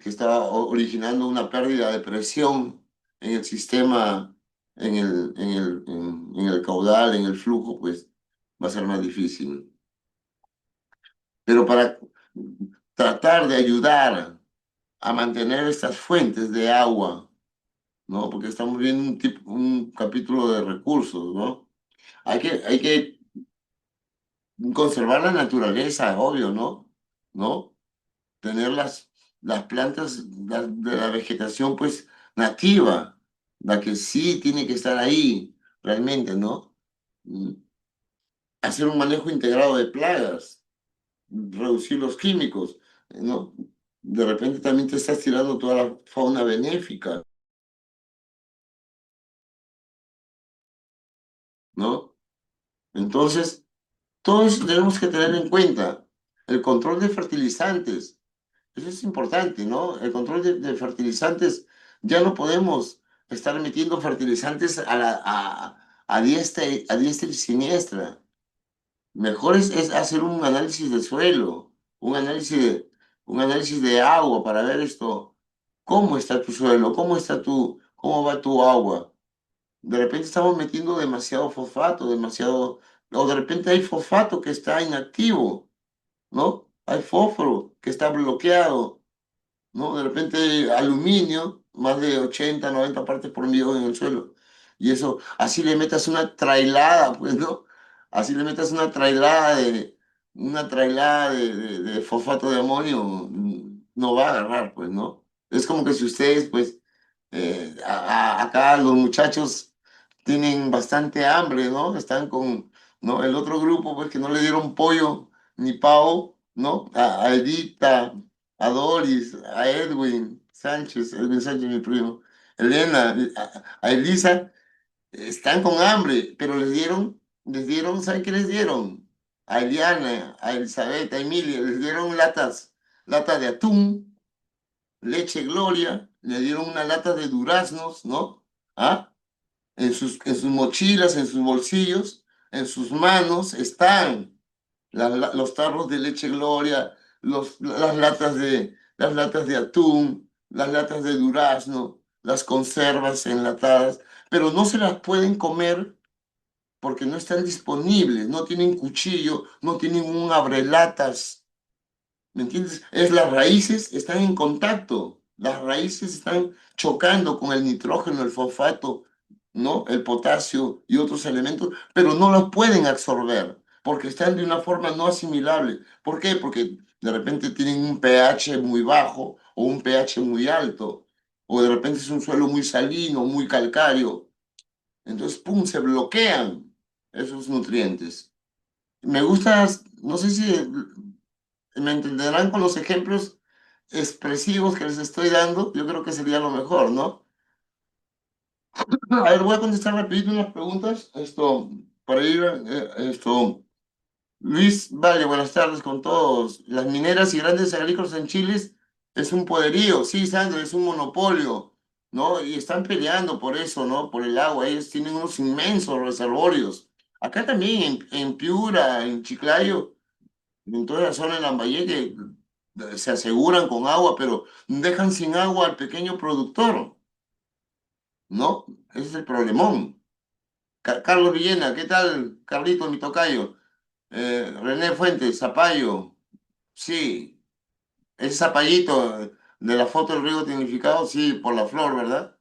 Que está originando una pérdida de presión en el sistema, en el caudal, en el flujo, pues va a ser más difícil. Pero para tratar de ayudar a mantener estas fuentes de agua, ¿no? Porque estamos viendo un capítulo de recursos, ¿no? Hay que conservar la naturaleza, obvio, ¿no? ¿No? Tener las plantas de la vegetación, pues, nativa, la que sí tiene que estar ahí, realmente, ¿no? Mm, Hacer un manejo integrado de plagas, reducir los químicos, ¿no? De repente también te estás tirando toda la fauna benéfica, ¿no? Entonces, todo eso tenemos que tener en cuenta. El control de fertilizantes, eso es importante, ¿no? El control de fertilizantes, ya no podemos estar metiendo fertilizantes a diestra y siniestra. Mejor es hacer un análisis de suelo, un análisis de agua para ver esto, cómo está tu suelo, cómo va tu agua. De repente estamos metiendo demasiado fosfato, o de repente hay fosfato que está inactivo, ¿no? Hay fósforo que está bloqueado, ¿no? De repente aluminio, más de 80 90 partes por millón en el suelo. Y eso, así le metas una trailada, pues, ¿no? Así le metas una trailada de fosfato de amonio, no va a agarrar, pues, ¿no? Es como que si ustedes, pues, acá los muchachos tienen bastante hambre, ¿no? Están con, ¿no? El otro grupo, pues, que no le dieron pollo ni pavo, ¿no? A Edita, a Doris, a Edwin Sánchez, mi primo, Elena, a Elisa, están con hambre, pero ¿saben qué les dieron? A Eliana, a Elizabeth, a Emilia, les dieron latas de atún, leche Gloria, le dieron una lata de duraznos, ¿no? ¿Ah? En sus mochilas, en sus bolsillos, en sus manos están los tarros de leche Gloria, las latas de atún, las latas de durazno, las conservas enlatadas, pero no se las pueden comer porque no están disponibles, no tienen cuchillo, no tienen un abrelatas. ¿Me entiendes? Las raíces están en contacto, las raíces están chocando con el nitrógeno, el fosfato, ¿no? El potasio y otros elementos, pero no los pueden absorber porque están de una forma no asimilable. ¿Por qué? Porque de repente tienen un pH muy bajo o un pH muy alto, o de repente es un suelo muy salino, muy calcáreo. Entonces, ¡pum!, se bloquean esos nutrientes. Me gusta, no sé si me entenderán con los ejemplos expresivos que les estoy dando, yo creo que sería lo mejor, ¿no? A ver, voy a contestar rapidito unas preguntas, para ir, Luis, vale, buenas tardes con todos. Las mineras y grandes agrícolas en Chile es un poderío, sí, Sandra, es un monopolio, ¿no? Y están peleando por eso, ¿no? Por el agua, ellos tienen unos inmensos reservorios. Acá también, en Piura, en Chiclayo, en toda la zona de Lambayeque, se aseguran con agua, pero dejan sin agua al pequeño productor, ¿no? Ese es el problemón. Carlos Villena, ¿qué tal? Carlito, mi tocayo. René Fuentes, Zapallo, sí, ese zapallito de la foto del río tinificado, sí, por la flor, ¿verdad?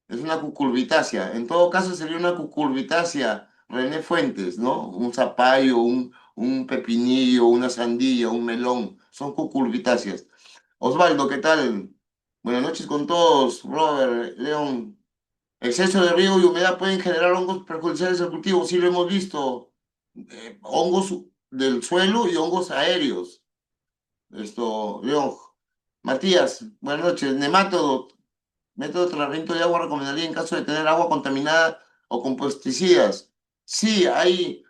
Es una cucurbitácea. En todo caso sería una cucurbitácea, René Fuentes, ¿no? Un zapallo, un pepinillo, una sandía, un melón, son cucurbitáceas. Osvaldo, ¿qué tal? Buenas noches con todos. Robert, León. Exceso de riego y humedad pueden generar hongos perjudiciales al cultivo, sí lo hemos visto. Hongos del suelo y hongos aéreos. León. Matías, buenas noches. Nemátodo, método de tratamiento de agua recomendaría en caso de tener agua contaminada o con pesticidas. Sí, hay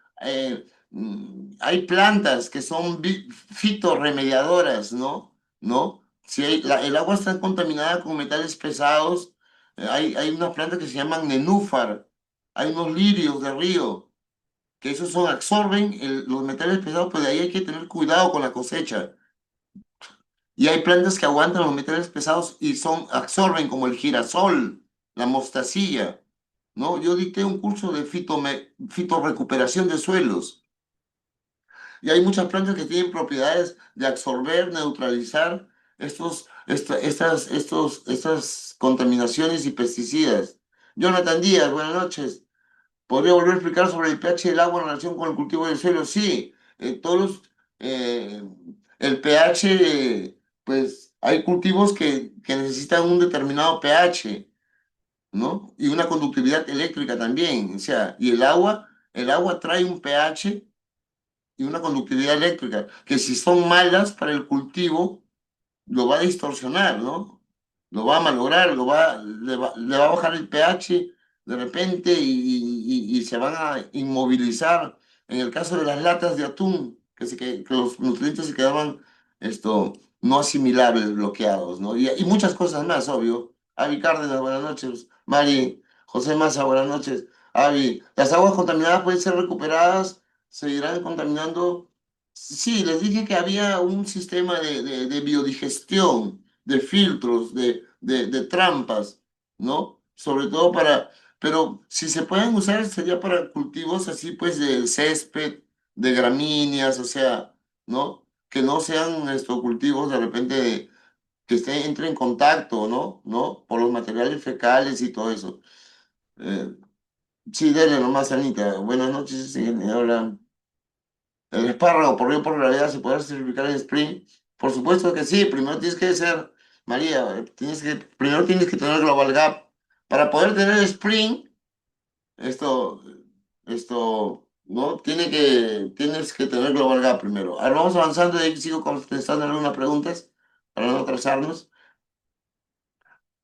plantas que son fitorremediadoras, ¿no? ¿No? Si el agua está contaminada con metales pesados, hay unas plantas que se llaman nenúfar, hay unos lirios de río, que esos absorben los metales pesados, pues de ahí hay que tener cuidado con la cosecha. Y hay plantas que aguantan los metales pesados y absorben, como el girasol, la mostacilla, ¿no? Yo dicté un curso de fitorrecuperación de suelos y hay muchas plantas que tienen propiedades de absorber, neutralizar estas contaminaciones y pesticidas. Jonathan Díaz, buenas noches. ¿Podría volver a explicar sobre el pH del agua en relación con el cultivo del suelo? Sí, eh, el pH, pues hay cultivos que necesitan un determinado pH, ¿no? Y una conductividad eléctrica también. O sea, y el agua trae un pH y una conductividad eléctrica, que si son malas para el cultivo, lo va a distorsionar, ¿no? Lo va a malograr, le va a bajar el pH de repente y se van a inmovilizar. En el caso de las latas de atún, que los nutrientes se quedaban no asimilables, bloqueados, ¿no? Y muchas cosas más, obvio. Avi Cárdenas, buenas noches. Mari, José Maza, buenas noches. Avi, las aguas contaminadas pueden ser recuperadas, seguirán contaminando. Sí, les dije que había un sistema de biodigestión, de filtros, de trampas, ¿no? Sobre todo pero si se pueden usar sería para cultivos así pues de césped, de gramíneas, o sea, ¿no? Que no sean estos cultivos de repente que entren en contacto, ¿no? ¿No? Por los materiales fecales y todo eso. Eh, sí, dele nomás, Anita. Buenas noches, señora. El espárrago por río por gravedad se puede certificar en Spring. Por supuesto que sí, primero tienes que ser, María, primero tienes que tener Global Gap. Para poder tener Spring, esto, ¿no? Tienes que tener Global Gap primero. Ahora vamos avanzando y ahí sigo contestando algunas preguntas para no atrasarnos.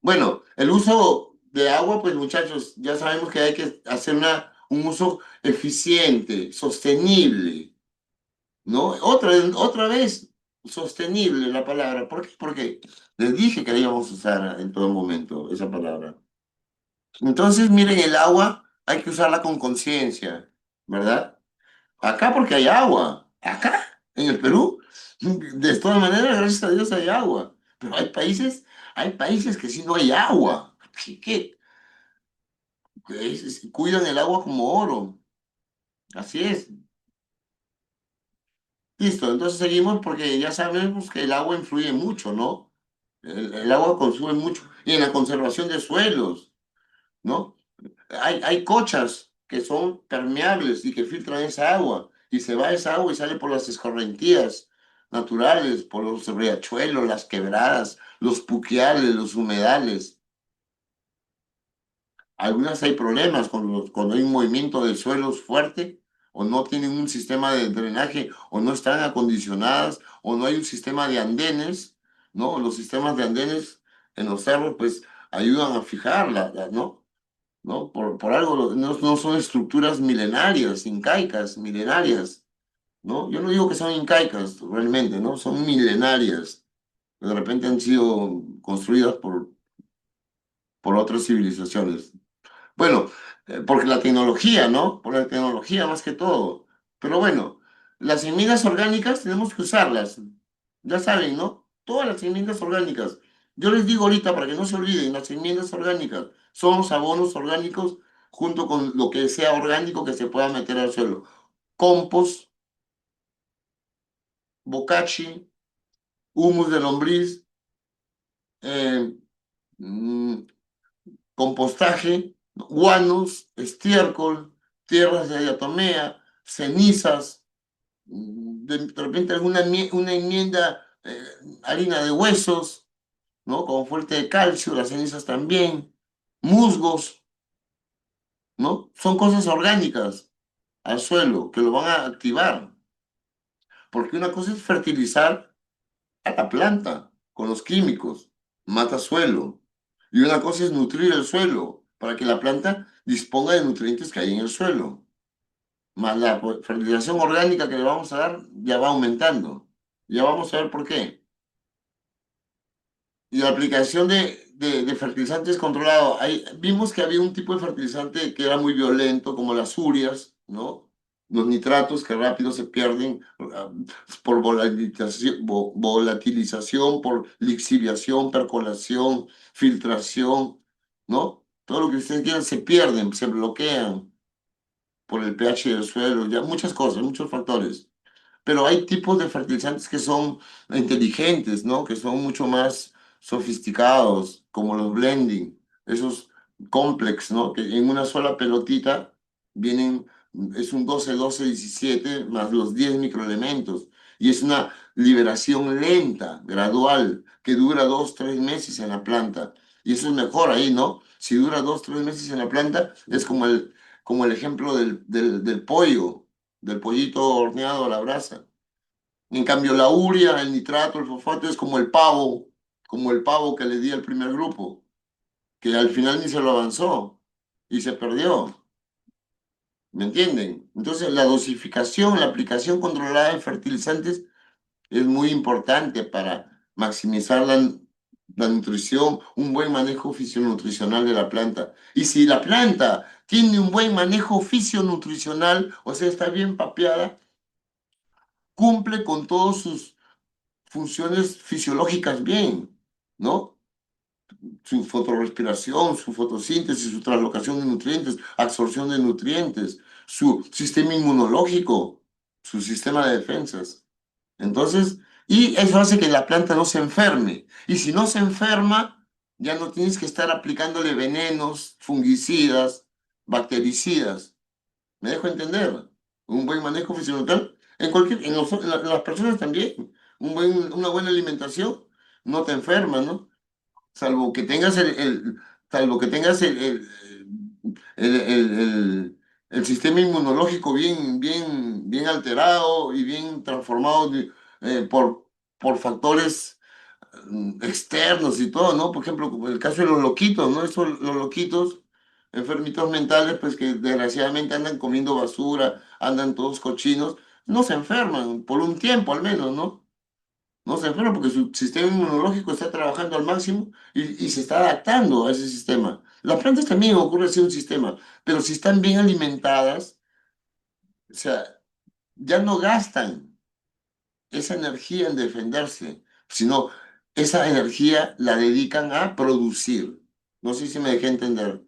Bueno, el uso de agua, pues muchachos, ya sabemos que hay que hacer un uso eficiente, sostenible. ¿No? Otra vez, sostenible la palabra. ¿Por qué? Porque les dije que la íbamos a usar en todo momento, esa palabra. Entonces, miren, el agua hay que usarla con conciencia, ¿verdad? Acá porque hay agua. Acá, en el Perú, de todas maneras, gracias a Dios hay agua. Pero hay países que sí no hay agua. Cuidan el agua como oro. Así es. Listo, entonces seguimos porque ya sabemos que el agua influye mucho, ¿no? El agua consume mucho. Y en la conservación de suelos, ¿no? Hay cochas que son permeables y que filtran esa agua. Y se va esa agua y sale por las escorrentías, naturales, por los riachuelos, las quebradas, los puquiales, los humedales. Algunas hay problemas cuando hay un movimiento del suelo fuerte o no tienen un sistema de drenaje o no están acondicionadas o no hay un sistema de andenes, ¿no? Los sistemas de andenes en los cerros pues ayudan a fijarla, ¿no? ¿No? Por algo no son estructuras milenarias, incaicas, milenarias, ¿no? Yo no digo que son incaicas realmente, ¿no? Son milenarias. De repente han sido construidas por otras civilizaciones. Bueno, porque la tecnología, ¿no? Por la tecnología más que todo. Pero bueno, las enmiendas orgánicas tenemos que usarlas. Ya saben, ¿no? Todas las enmiendas orgánicas. Yo les digo ahorita para que no se olviden, las enmiendas orgánicas son los abonos orgánicos junto con lo que sea orgánico que se pueda meter al suelo. Compost, bocachi, humus de lombriz, eh, mm, compostaje, guanos, estiércol, tierras de diatomea, cenizas, de repente una enmienda, harina de huesos, ¿no? Como fuente de calcio, las cenizas también, musgos, ¿no? Son cosas orgánicas al suelo que lo van a activar, porque una cosa es fertilizar a la planta con los químicos, mata suelo, y una cosa es nutrir el suelo para que la planta disponga de nutrientes que hay en el suelo. Más la fertilización orgánica que le vamos a dar ya va aumentando. Ya vamos a ver por qué. Y la aplicación de fertilizantes controlados. Ahí, vimos que había un tipo de fertilizante que era muy violento, como las urias, ¿no? Los nitratos que rápido se pierden por volatilización, por lixiviación, percolación, filtración, ¿no? Todo lo que ustedes quieran se pierden, se bloquean por el pH del suelo, ya muchas cosas, muchos factores. Pero hay tipos de fertilizantes que son inteligentes, ¿no? Que son mucho más sofisticados, como los blending, esos complex, ¿no? Que en una sola pelotita vienen, es un 12-12-17 más los 10 microelementos. Y es una liberación lenta, gradual, que dura 2-3 meses en la planta. Y eso es mejor ahí, ¿no? Si dura 2-3 meses en la planta, es como el ejemplo del pollo, del pollito horneado a la brasa. En cambio, la urea, el nitrato, el fosfato es como el pavo que le di al primer grupo, que al final ni se lo avanzó y se perdió. ¿Me entienden? Entonces, la dosificación, la aplicación controlada de fertilizantes es muy importante para maximizar la nutrición, un buen manejo fisionutricional de la planta. Y si la planta tiene un buen manejo fisionutricional, o sea, está bien papeada, cumple con todas sus funciones fisiológicas bien, ¿no? Su fotorrespiración, su fotosíntesis, su translocación de nutrientes, absorción de nutrientes, su sistema inmunológico, su sistema de defensas. Entonces, y eso hace que la planta no se enferme. Y si no se enferma, ya no tienes que estar aplicándole venenos, fungicidas, bactericidas. ¿Me dejo entender? Un buen manejo fisional en las personas también. Una buena alimentación no te enferma, ¿no? Salvo que tengas salvo que tengas el, el- el- el sistema inmunológico bien alterado y bien transformado por factores externos y todo, ¿no? Por ejemplo, como el caso de los loquitos, ¿no? Los loquitos, enfermitos mentales, pues que desgraciadamente andan comiendo basura, andan todos cochinos, no se enferman, por un tiempo al menos, ¿no? No se enferman porque su sistema inmunológico está trabajando al máximo y se está adaptando a ese sistema. Las plantas también ocurre así un sistema, pero si están bien alimentadas, o sea, ya no gastan esa energía en defenderse, sino esa energía la dedican a producir. No sé si me dejé entender.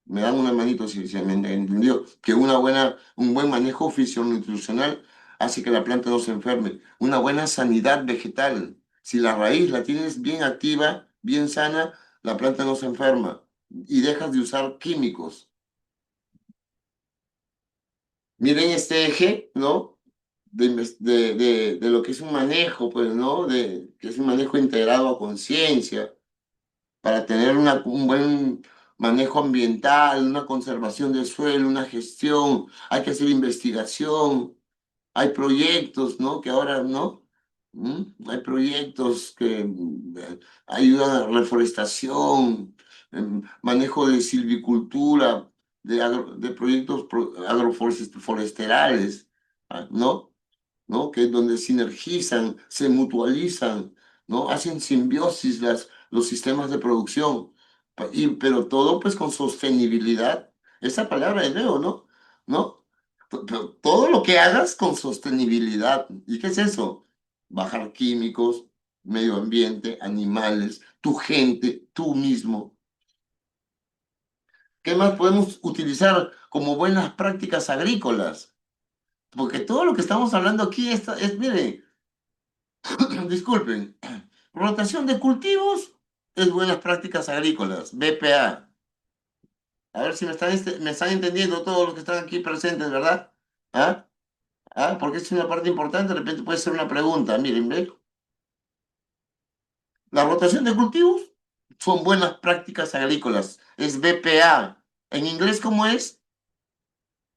Me dan una manito si me entendió. Que un buen manejo fisionutricional hace que la planta no se enferme. Una buena sanidad vegetal. Si la raíz la tienes bien activa, bien sana, la planta no se enferma. Y dejas de usar químicos. Miren este eje, ¿no? de lo que es un manejo, pues, ¿no? Que es un manejo integrado a conciencia, para tener un buen manejo ambiental, una conservación del suelo, una gestión, hay que hacer investigación, hay proyectos, ¿no? Que ahora, ¿no? Hay proyectos que ayudan a la reforestación, manejo de silvicultura, de proyectos agroforestales, ¿no? ¿No? Que es donde sinergizan, se mutualizan, ¿no? Hacen simbiosis los sistemas de producción, pero todo pues con sostenibilidad. Esa palabra de nuevo, ¿no? ¿No? Todo lo que hagas con sostenibilidad. ¿Y qué es eso? Bajar químicos, medio ambiente, animales, tu gente, tú mismo. ¿Qué más podemos utilizar como buenas prácticas agrícolas? Porque todo lo que estamos hablando aquí mire, disculpen, rotación de cultivos es buenas prácticas agrícolas, BPA. A ver si me están entendiendo todos los que están aquí presentes, ¿verdad? ¿Ah? ¿Ah? Porque es una parte importante, de repente puede ser una pregunta. Miren, ¿ve? La rotación de cultivos son buenas prácticas agrícolas, es BPA. En inglés, ¿cómo es?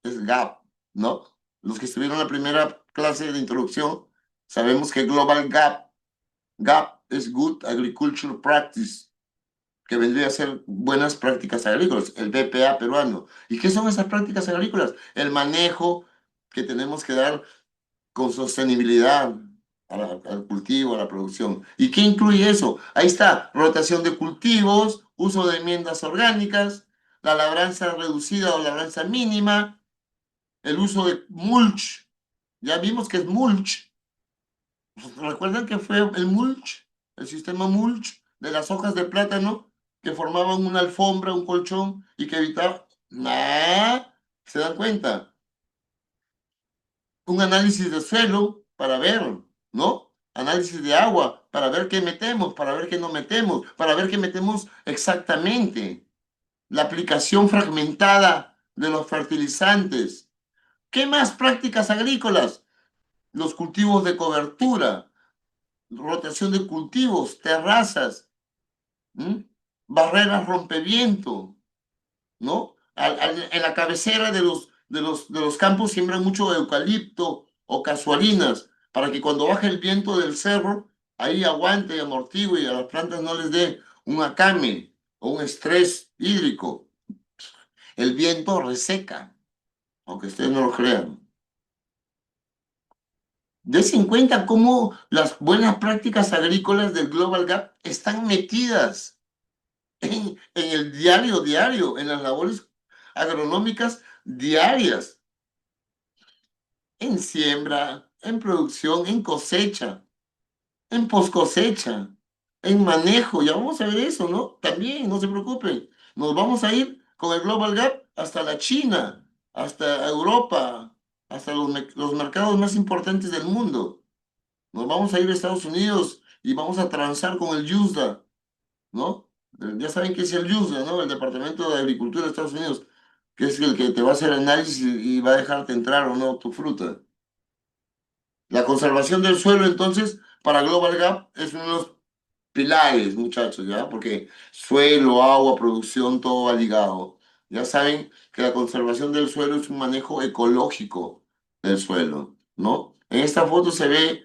Es GAP, ¿no? Los que estuvieron en la primera clase de introducción, sabemos que Global GAP es Good Agriculture Practice, que vendría a ser buenas prácticas agrícolas, el BPA peruano. ¿Y qué son esas prácticas agrícolas? El manejo que tenemos que dar con sostenibilidad al cultivo, a la producción. ¿Y qué incluye eso? Ahí está, rotación de cultivos, uso de enmiendas orgánicas, la labranza reducida o labranza mínima, el uso de mulch. Ya vimos que es mulch. ¿Recuerdan que fue el mulch? El sistema mulch de las hojas de plátano que formaban una alfombra, un colchón y que evitaba... Nah, ¿se dan cuenta? Un análisis de suelo para ver, ¿no? Análisis de agua para ver qué metemos, para ver qué no metemos, para ver qué metemos exactamente. La aplicación fragmentada de los fertilizantes. ¿Qué más prácticas agrícolas? Los cultivos de cobertura, rotación de cultivos, terrazas, ¿m? Barreras rompeviento, ¿no? En la cabecera de los campos siembran mucho eucalipto o casuarinas para que cuando baje el viento del cerro, ahí aguante y amortigue y a las plantas no les dé un acame o un estrés hídrico. El viento reseca, aunque ustedes no lo crean. Dense en cuenta cómo las buenas prácticas agrícolas del Global Gap están metidas en el diario, en las labores agronómicas diarias, en siembra, en producción, en cosecha, en poscosecha, en manejo. Ya vamos a ver eso, ¿no? También, no se preocupen. Nos vamos a ir con el Global Gap hasta la China, hasta Europa, hasta los mercados más importantes del mundo. Nos vamos a ir a Estados Unidos y vamos a transar con el USDA, ¿no? Ya saben qué es el USDA, ¿no? El Departamento de Agricultura de Estados Unidos, que es el que te va a hacer análisis y va a dejarte entrar o no tu fruta. La conservación del suelo, entonces, para Global Gap es uno de los pilares, muchachos, ¿ya? Porque suelo, agua, producción, todo va ligado. Ya saben que la conservación del suelo es un manejo ecológico del suelo, ¿no? En esta foto se ve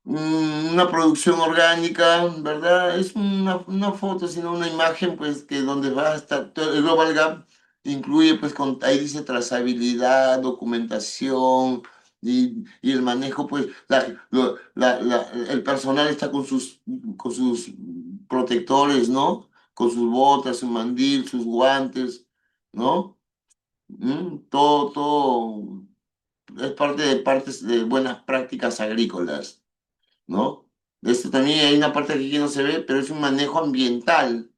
una producción orgánica, ¿verdad? Es una foto, sino una imagen, pues, que donde va a estar todo el Global Gap, incluye, pues, ahí dice trazabilidad, documentación y el manejo, pues, el personal está con sus protectores, ¿no? Con sus botas, su mandil, sus guantes, ¿no? Todo es parte de partes de buenas prácticas agrícolas, ¿no? De esto también hay una parte aquí que no se ve, pero es un manejo ambiental.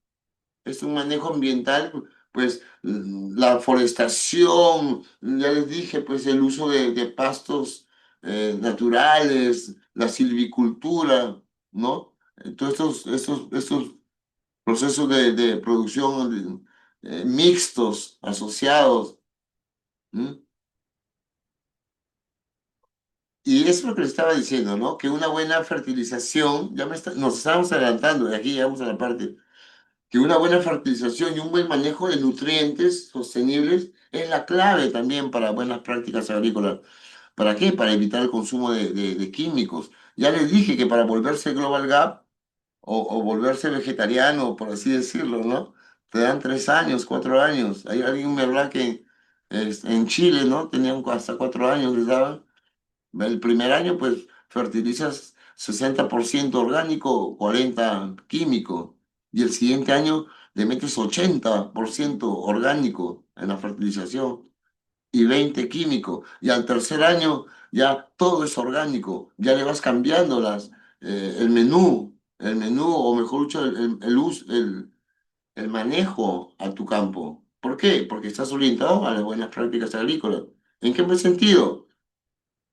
Es un manejo ambiental, pues la forestación, ya les dije, pues el uso de pastos naturales, la silvicultura, ¿no? Todos estos procesos de producción mixtos, asociados. ¿M? Y eso es lo que le estaba diciendo, ¿no? Que una buena fertilización, nos estamos adelantando, y aquí llegamos a la parte, que una buena fertilización y un buen manejo de nutrientes sostenibles es la clave también para buenas prácticas agrícolas. ¿Para qué? Para evitar el consumo de químicos. Ya les dije que para volverse Global Gap o volverse vegetariano, por así decirlo, ¿no? Te dan 3 años, 4 años. Hay alguien me hablaba que en Chile, ¿no? Tenían hasta 4 años, les daban. El primer año, pues, fertilizas 60% orgánico, 40 químico. Y el siguiente año le metes 80% orgánico en la fertilización y 20 químico. Y al tercer año ya todo es orgánico. Ya le vas cambiando el menú, o mejor dicho, el manejo a tu campo. ¿Por qué? Porque estás orientado a las buenas prácticas agrícolas. ¿En qué sentido?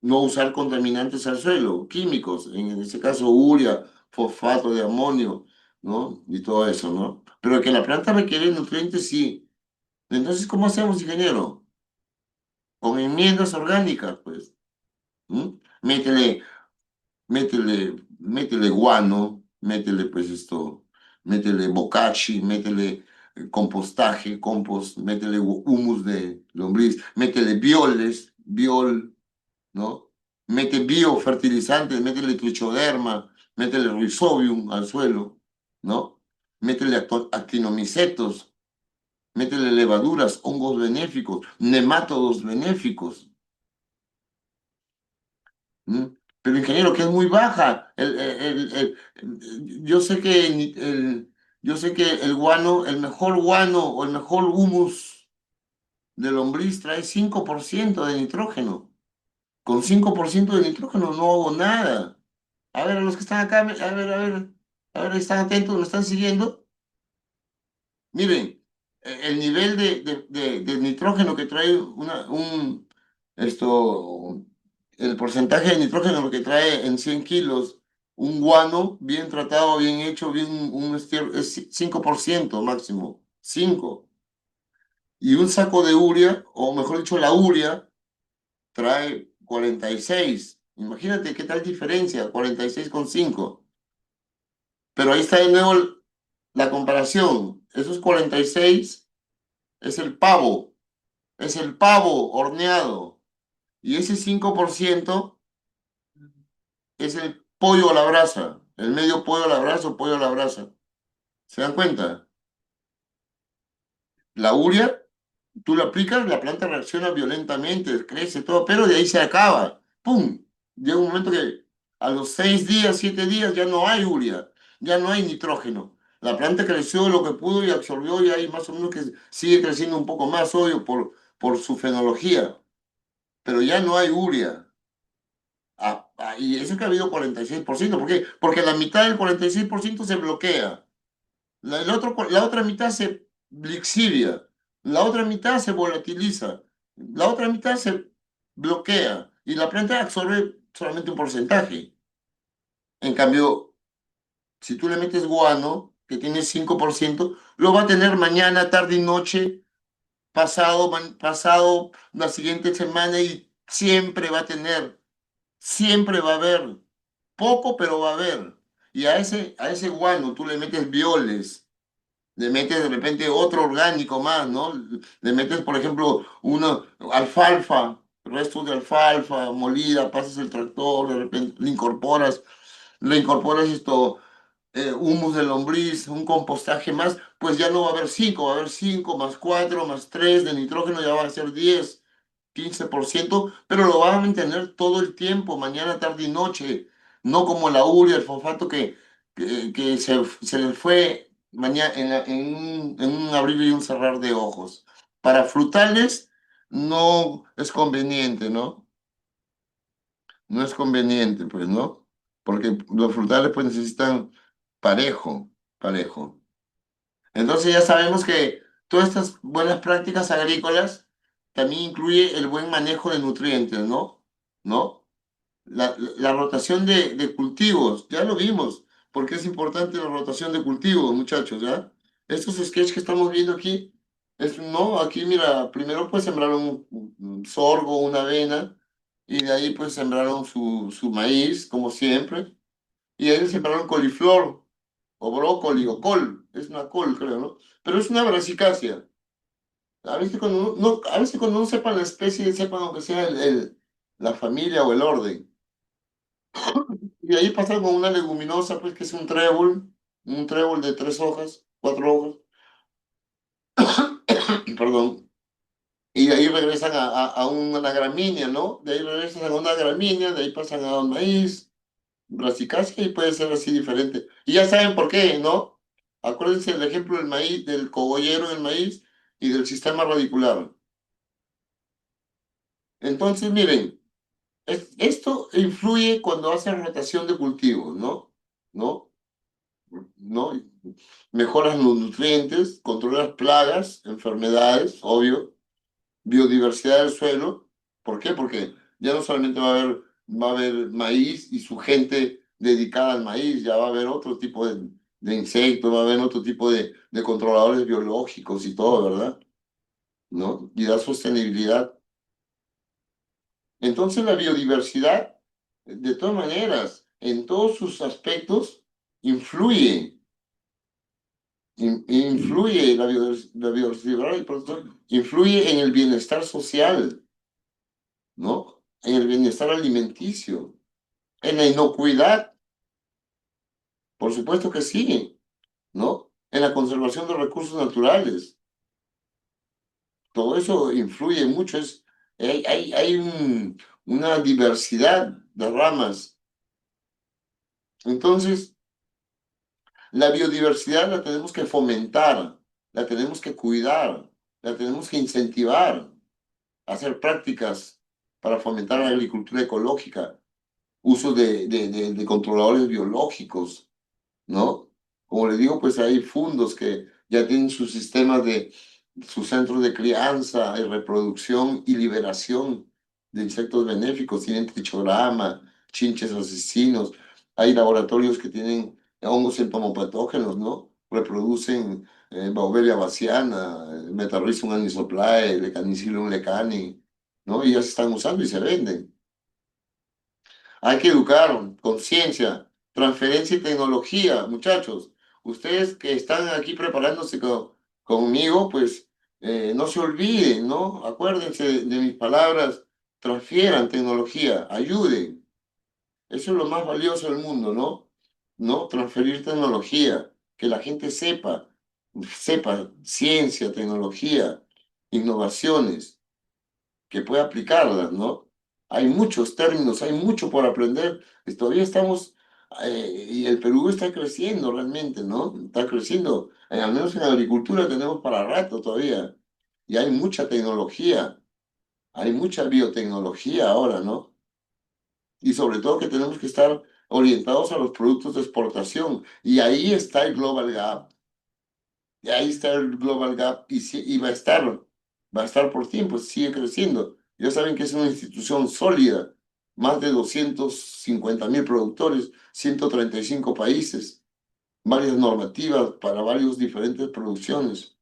No usar contaminantes al suelo, químicos, en este caso urea, fosfato de amonio, ¿no? Y todo eso, ¿no? Pero que la planta requiere nutrientes, sí. Entonces, ¿cómo hacemos, ingeniero? Con enmiendas orgánicas, pues. ¿M? Métele, métele guano, métele, pues métele bocachi, métele compostaje, compost, métele humus de lombriz, métele biol, ¿no? Mete biofertilizantes, métele trichoderma, métele rhizobium al suelo, ¿no? Métele actinomicetos, métele levaduras, hongos benéficos, nemátodos benéficos. ¿Mm? Pero ingeniero, que es muy baja. Yo sé que yo sé que el guano, el mejor guano o el mejor humus de lombriz trae 5% de nitrógeno. Con 5% de nitrógeno no hago nada. A ver, a los que están acá, a ver, están atentos, me están siguiendo. Miren, el nivel de nitrógeno que trae esto, el porcentaje de nitrógeno que trae en 100 kilos un guano, bien tratado, bien hecho, es 5% máximo, 5. Y un saco de urea, o mejor dicho, la urea, trae 46. Imagínate qué tal diferencia, 46,5. Pero ahí está de nuevo la comparación. Esos 46 es es el pavo horneado. Y ese 5% es el pollo a la brasa, el medio pollo a la brasa o pollo a la brasa. ¿Se dan cuenta? La urea, tú la aplicas, la planta reacciona violentamente, crece todo, pero de ahí se acaba. ¡Pum! Llega un momento que a los 6 días, 7 días ya no hay urea, ya no hay nitrógeno. La planta creció lo que pudo y absorbió y hay más o menos que sigue creciendo un poco más, obvio, por su fenología, pero ya no hay urea. Y eso que ha habido 46%. ¿Por qué? Porque la mitad del 46% se bloquea. La otra mitad se lixivian, la otra mitad se volatiliza, la otra mitad se bloquea y la planta absorbe solamente un porcentaje. En cambio, si tú le metes guano, que tiene 5%, lo va a tener mañana, tarde y noche, pasado la siguiente semana y siempre va a tener, siempre va a haber, poco pero va a haber. Y a ese guano tú le metes violes. Le metes de repente otro orgánico más, ¿no? Le metes, por ejemplo, alfalfa, restos de alfalfa molida, pasas el tractor, de repente le incorporas humus de lombriz, un compostaje más, pues ya no va a haber 5, va a haber 5 más 4 más 3 de nitrógeno, ya va a ser 10, 15%, pero lo va a mantener todo el tiempo, mañana, tarde y noche, no como la urea, el fosfato que se le fue mañana en un abrir y un cerrar de ojos. Para frutales no es conveniente, ¿no? No es conveniente, pues, ¿no? Porque los frutales pues necesitan parejo, parejo. Entonces ya sabemos que todas estas buenas prácticas agrícolas también incluye el buen manejo de nutrientes, ¿no? ¿No? La rotación de cultivos, ya lo vimos, porque es importante la rotación de cultivos, muchachos, ¿ya? Estos sketches que estamos viendo aquí, no, aquí mira, primero pues sembraron un sorgo, una avena, y de ahí pues sembraron su maíz, como siempre, y de ahí sembraron coliflor, o brócoli, o col, es una col, creo, ¿no? Pero es una brasicácea. A veces cuando uno sepa la especie, sepan aunque sea la familia o el orden. Y de ahí pasan con una leguminosa, pues que es un trébol de 3 hojas, 4 hojas, perdón. Y de ahí regresan a una gramínea, ¿no? De ahí regresan a una gramínea, de ahí pasan a un maíz, brasicácea y puede ser así diferente. Y ya saben por qué, ¿no? Acuérdense del ejemplo del maíz, del cogollero del maíz y del sistema radicular. Entonces, miren, esto influye cuando hacen rotación de cultivos, ¿no? ¿No? ¿No? Mejoras los nutrientes, controlas plagas, enfermedades, obvio, biodiversidad del suelo. ¿Por qué? Porque ya no solamente va a haber maíz y su gente dedicada al maíz, ya va a haber otro tipo de insectos, va a haber otro tipo de controladores biológicos y todo, ¿verdad? ¿No? Y da sostenibilidad. Entonces la biodiversidad, de todas maneras, en todos sus aspectos, influye, influye la biodiversidad, y por tanto, influye en el bienestar social, ¿no? En el bienestar alimenticio, en la inocuidad, por supuesto que sí, ¿no? En la conservación de recursos naturales. Todo eso influye mucho. Hay una diversidad de ramas. Entonces, la biodiversidad la tenemos que fomentar, la tenemos que cuidar, la tenemos que incentivar, hacer prácticas para fomentar la agricultura ecológica, uso de controladores biológicos, ¿no? Como les digo, pues hay fundos que ya tienen sus sistemas sus centros de crianza y reproducción y liberación de insectos benéficos, tienen trichograma, chinches asesinos, hay laboratorios que tienen hongos entomopatógenos, ¿no? Reproducen Beauveria baciana, Metarrhizum anisoplae, Lecanicilium lecani, ¿no? Y ya se están usando y se venden. Hay que educar, conciencia, transferencia y tecnología, muchachos. Ustedes que están aquí preparándose conmigo, pues no se olviden, ¿no? Acuérdense de mis palabras, transfieran tecnología, ayuden. Eso es lo más valioso del mundo, ¿no? ¿No? Transferir tecnología, que la gente sepa ciencia, tecnología, innovaciones que pueda aplicarlas, ¿no? Hay muchos términos, hay mucho por aprender. Todavía estamos, y el Perú está creciendo realmente, ¿no? Está creciendo. Al menos en agricultura tenemos para rato todavía. Y hay mucha biotecnología ahora, ¿no? Y sobre todo que tenemos que estar orientados a los productos de exportación. Y ahí está el Global Gap. Y ahí está el Global Gap y va a estar por tiempo, sigue creciendo. Ya saben que es una institución sólida, más de 250.000 productores, 135 países, varias normativas para varias diferentes producciones.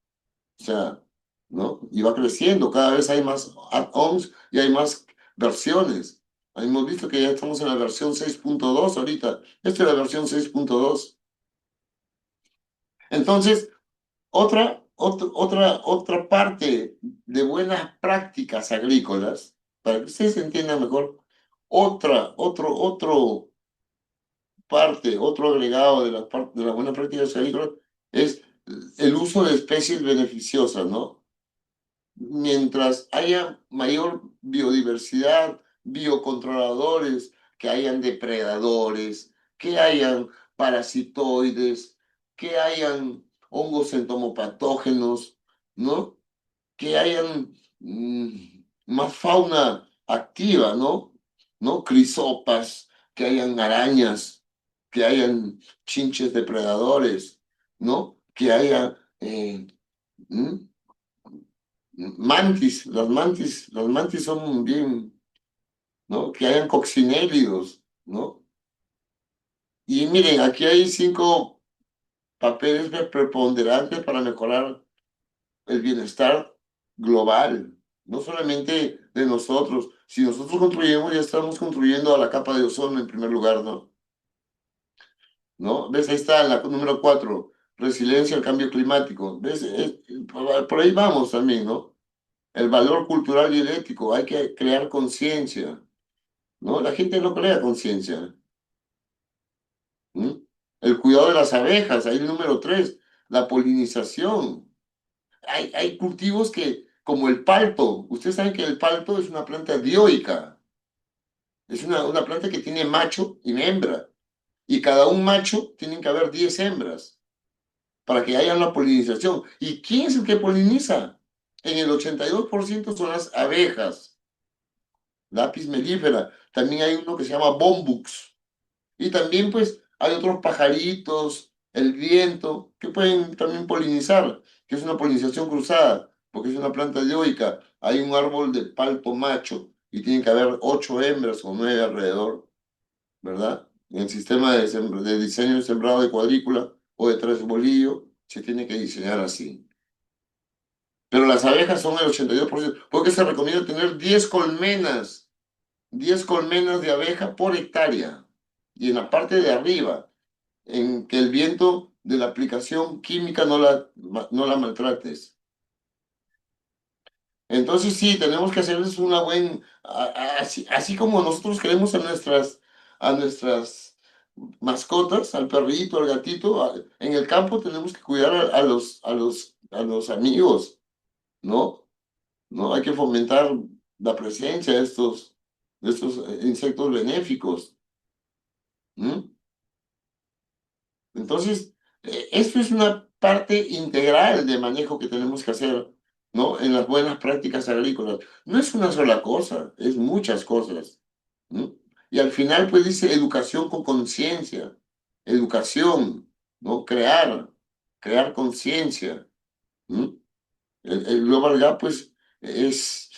O sea, ¿no? Y va creciendo, cada vez hay más add-ons y hay más versiones. Hemos visto que ya estamos en la versión 6.2 ahorita. Esta es la versión 6.2. Entonces, otra parte de buenas prácticas agrícolas, para que ustedes entiendan mejor, otro parte, otro agregado de las buenas prácticas agrícolas es el uso de especies beneficiosas, ¿no? Mientras haya mayor biodiversidad, biocontroladores, que hayan depredadores, que hayan parasitoides, que hayan hongos entomopatógenos, ¿no? Que hayan más fauna activa, ¿no? ¿No? Crisopas, que hayan arañas, que hayan chinches depredadores, ¿no? Que haya ¿mm? Las mantis son bien, ¿no? Que hayan coccinélidos, ¿no? Y miren, aquí hay 5 papeles preponderantes para mejorar el bienestar global, no solamente de nosotros, Si nosotros construimos, ya estamos construyendo a la capa de ozono en primer lugar, ¿no? ¿No? ¿Ves? Ahí está la número 4, resiliencia al cambio climático. ¿Ves? Por ahí vamos también, ¿no? El valor cultural y el ético, hay que crear conciencia, ¿no? La gente no crea conciencia. ¿Mm? El cuidado de las abejas, ahí el número 3, la polinización. Hay cultivos que, como el palto, ustedes saben que el palto es una planta dioica, es una planta que tiene macho y hembra, y cada un macho tienen que haber 10 hembras para que haya una polinización. ¿Y quién es el que poliniza? En el 82% son las abejas, lápiz melífera. También hay uno que se llama bombux. Y también pues hay otros pajaritos, el viento, que pueden también polinizar, que es una polinización cruzada, porque es una planta dioica. Hay un árbol de palto macho y tiene que haber 8 hembras o 9 alrededor, ¿verdad? En el sistema de diseño de sembrado de cuadrícula o de tres bolillo se tiene que diseñar así. Pero las abejas son el 82%, porque se recomienda tener 10 colmenas de abeja por hectárea. Y en la parte de arriba, en que el viento de la aplicación química no la maltrates. Entonces sí, tenemos que hacerles una buena, así como nosotros queremos a nuestras mascotas, al perrito, al gatito, en el campo tenemos que cuidar a los amigos, ¿no? ¿No? Hay que fomentar la presencia de estos insectos benéficos. ¿M? Entonces, esto es una parte integral de manejo que tenemos que hacer, ¿no? En las buenas prácticas agrícolas. No es una sola cosa, es muchas cosas. ¿M? Y al final, pues dice educación con conciencia, educación, ¿no? Crear conciencia. ¿M? El Global Gap, pues, es,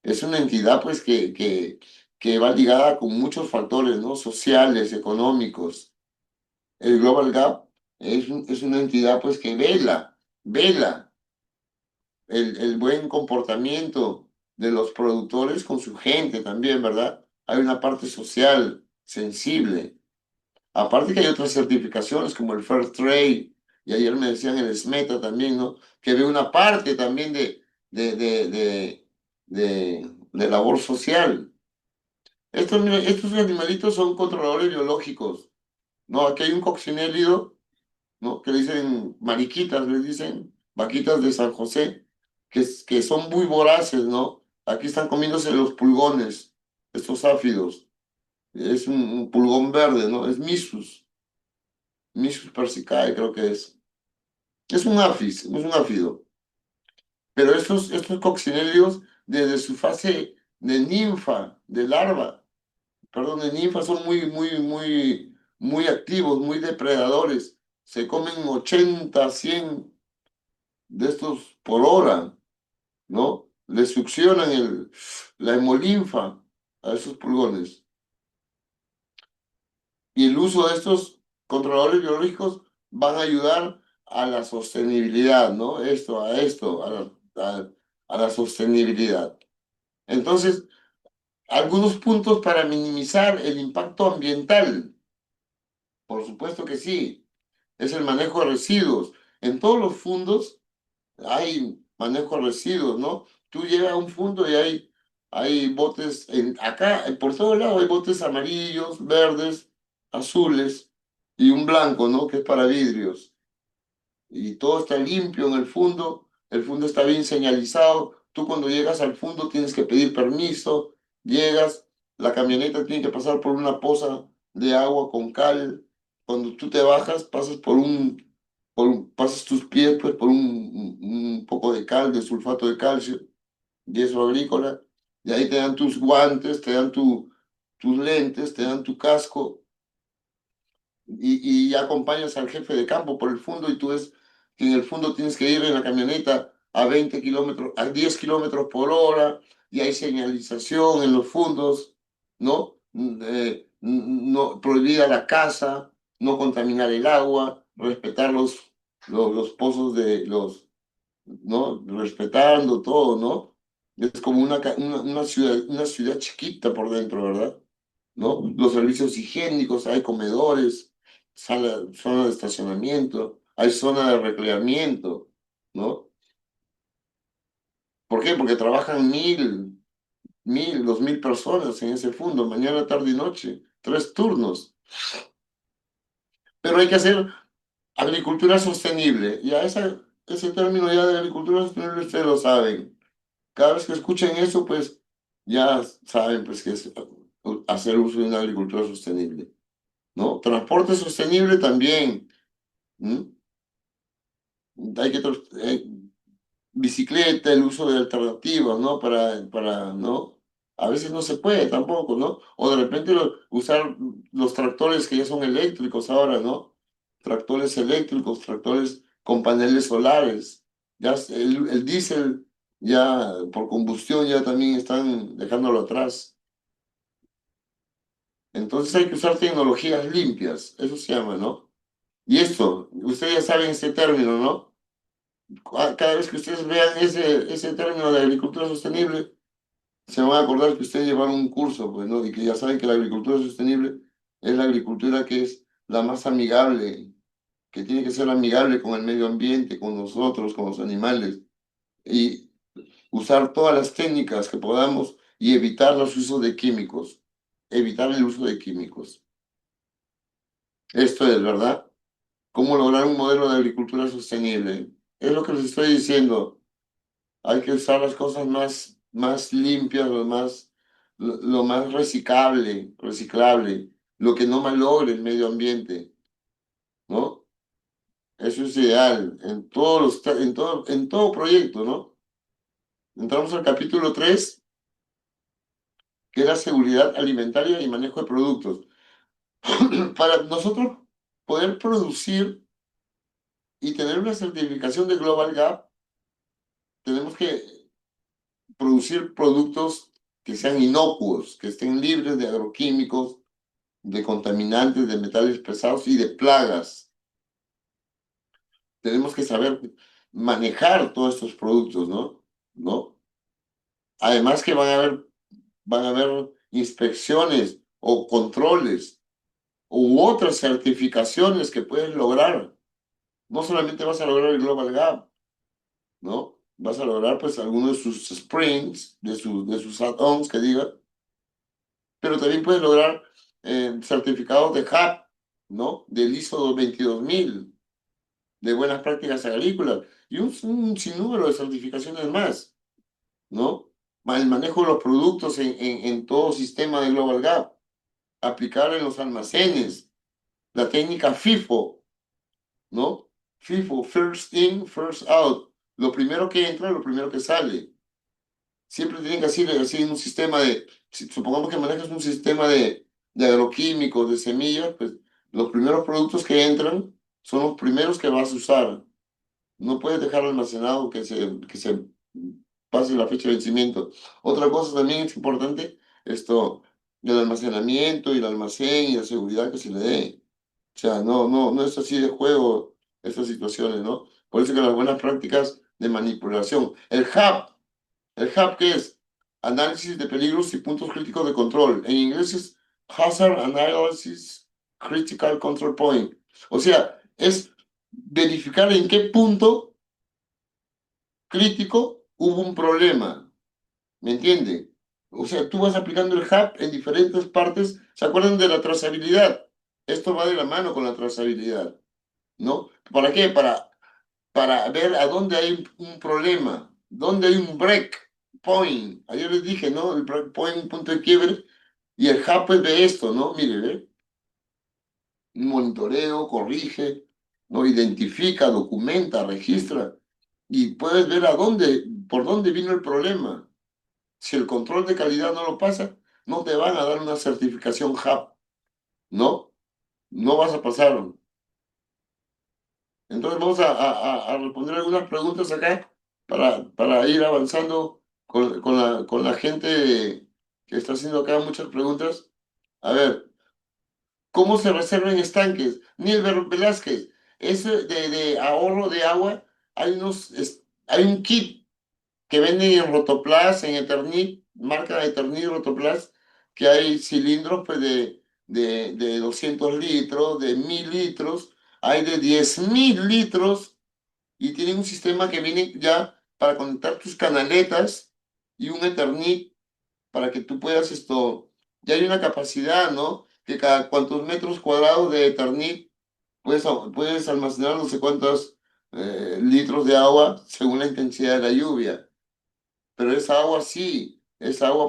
es una entidad, pues, que va ligada con muchos factores, ¿no? Sociales, económicos. El Global Gap es una entidad pues que vela el buen comportamiento de los productores con su gente también, ¿verdad? Hay una parte social sensible. Aparte que hay otras certificaciones como el Fair Trade, y ayer me decían el SMETA también, ¿no? Que ve una parte también de, de, de, de labor social. Estos animalitos son controladores biológicos, ¿no? Aquí hay un coccinélido, ¿no? Que le dicen mariquitas, les dicen vaquitas de San José, que son muy voraces, ¿no? Aquí están comiéndose los pulgones, estos áfidos. Es un pulgón verde, ¿no? Es Missus persicae, creo que es. Es un áfido, es un áfido. Pero estos coccinelios, desde su fase de ninfa, de larva, perdón, de ninfa, son muy, muy, muy, muy activos, muy depredadores. Se comen 80, 100 de estos por hora, ¿no? Le succionan la hemolinfa a esos pulgones. Y el uso de estos controladores biológicos van a ayudar a la sostenibilidad, ¿no? Esto, a la sostenibilidad. Entonces, algunos puntos para minimizar el impacto ambiental. Por supuesto que sí. Es el manejo de residuos. En todos los fondos hay manejo de residuos, ¿no? Tú llegas a un punto y hay botes, acá, por todos lados hay botes amarillos, verdes, azules y un blanco, ¿no? Que es para vidrios. Y todo está limpio en el fondo está bien señalizado. Tú cuando llegas al fondo tienes que pedir permiso, llegas, la camioneta tiene que pasar por una poza de agua con cal. Cuando tú te bajas, pasas tus pies pues, por un poco de cal, de sulfato de calcio, yeso agrícola, y ahí te dan tus guantes, te dan tus lentes, te dan tu casco, y acompañas al jefe de campo por el fondo y tú ves que en el fondo tienes que ir en la camioneta a 20 kilómetros, a 10 kilómetros por hora y hay señalización en los fondos, ¿no? No, prohibida la caza, no contaminar el agua, respetar los pozos ¿no? Respetando todo, ¿no? Es como una ciudad chiquita por dentro, ¿verdad? ¿No? Los servicios higiénicos, hay comedores, zona de estacionamiento, hay zona de recreamiento, ¿no? ¿Por qué? Porque trabajan 2000 personas en ese fondo, mañana, tarde y noche, 3 turnos. Pero hay que hacer agricultura sostenible. Ya ese término ya de agricultura sostenible ustedes lo saben. Cada vez que escuchen eso, pues ya saben pues que es hacer uso de una agricultura sostenible, ¿no? Transporte sostenible también. ¿M? Hay que bicicleta, el uso de alternativas, ¿no? ¿no? A veces no se puede tampoco, ¿no? O de repente usar los tractores que ya son eléctricos ahora, ¿no? Tractores eléctricos, tractores con paneles solares. Ya el diésel ya por combustión ya también están dejándolo atrás. Entonces hay que usar tecnologías limpias, eso se llama, ¿no? Y esto, ustedes ya saben este término, ¿no? Cada vez que ustedes vean ese término de agricultura sostenible, se van a acordar que ustedes llevaron un curso, pues, ¿no? Y que ya saben que la agricultura sostenible es la agricultura que es la más amigable, que tiene que ser amigable con el medio ambiente, con nosotros, con los animales, y usar todas las técnicas que podamos y evitar los usos de químicos, evitar el uso de químicos. Esto es, ¿verdad? ¿Cómo lograr un modelo de agricultura sostenible? Es lo que les estoy diciendo. Hay que usar las cosas más limpias, lo más reciclable, lo que no malogre el medio ambiente, ¿no? Eso es ideal en todo proyecto, ¿no? Entramos al capítulo 3 que es la seguridad alimentaria y manejo de productos. Para nosotros poder producir y tener una certificación de Global Gap, tenemos que producir productos que sean inocuos, que estén libres de agroquímicos, de contaminantes, de metales pesados y de plagas. Tenemos que saber manejar todos estos productos, ¿no? ¿No? Además que van a haber inspecciones o controles u otras certificaciones que puedes lograr. No solamente vas a lograr el Global Gap, ¿no? Vas a lograr pues algunos de sus sprints, de sus add-ons que diga, pero también puedes lograr certificados de HAP, ¿no? Del ISO 22000 de buenas prácticas agrícolas y un sinnúmero de certificaciones más, ¿no? El manejo de los productos en todo sistema de Global Gap, aplicar en los almacenes, la técnica FIFO, ¿no? FIFO, first in, first out. Lo primero que entra, lo primero que sale. Siempre tienen que hacer así un sistema supongamos que manejas un sistema de agroquímicos, de semillas, pues los primeros productos que entran son los primeros que vas a usar. No puedes dejar almacenado que se pase la fecha de vencimiento. Otra cosa también es importante, el almacenamiento y el almacén y la seguridad que se le dé. O sea, no es así de juego estas situaciones, ¿no? Por eso que las buenas prácticas de manipulación. El HAP, ¿qué es? Análisis de peligros y puntos críticos de control. En inglés es Hazard Analysis Critical Control Point. O sea, es verificar en qué punto crítico hubo un problema, ¿me entiende? O sea, tú vas aplicando el HAP en diferentes partes. ¿Se acuerdan de la trazabilidad? Esto va de la mano con la trazabilidad, ¿no? ¿Para qué? Para ver a dónde hay un problema, dónde hay un break point. Ayer les dije, ¿no? El break point, un punto de quiebre, y el HAP es de esto, ¿no? Mire, ¿ve? Un monitoreo, corrige, ¿no? Identifica, documenta, registra, y puedes ver por dónde vino el problema. Si el control de calidad no lo pasa, no te van a dar una certificación HAP, ¿no? No vas a pasar. Entonces vamos a responder algunas preguntas acá para ir avanzando con la gente que está haciendo acá muchas preguntas. A ver, ¿cómo se reservan estanques? Nilber Velázquez, ese de ahorro de agua, hay un kit que venden en Rotoplas, en Eternit, marca Eternit Rotoplas, que hay cilindros pues, de 200 litros, de 1000 litros, hay de 10.000 litros y tienen un sistema que viene ya para conectar tus canaletas y un Eternit para que tú puedas ya hay una capacidad, ¿no? Que cada cuantos metros cuadrados de Eternit puedes almacenar no sé cuántos litros de agua según la intensidad de la lluvia. Pero esa agua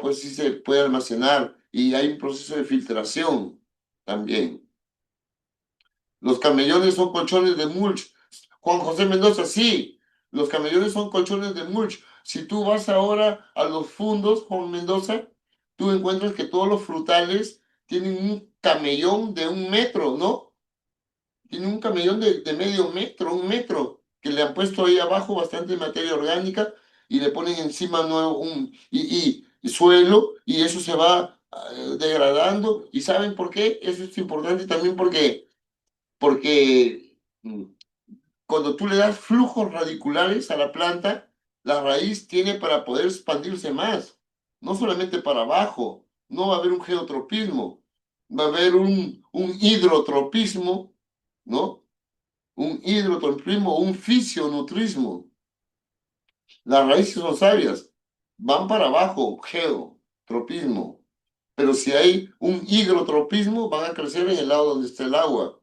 pues sí se puede almacenar y hay un proceso de filtración también. Los camellones son colchones de mulch. Juan José Mendoza, sí, los camellones son colchones de mulch. Si tú vas ahora a los fundos, Juan Mendoza, tú encuentras que todos los frutales tienen un camellón de 1 metro, ¿no? Tiene un camellón de medio metro, 1 metro, que le han puesto ahí abajo bastante materia orgánica y le ponen encima nuevo y suelo y eso se va degradando. ¿Y saben por qué? Eso es importante también porque cuando tú le das flujos radiculares a la planta, la raíz tiene para poder expandirse más, no solamente para abajo, no va a haber un geotropismo, va a haber un hidrotropismo, ¿no? Un hidrotropismo, un fisionutrismo. Las raíces son sabias, van para abajo, geotropismo. Pero si hay un higrotropismo, van a crecer en el lado donde está el agua.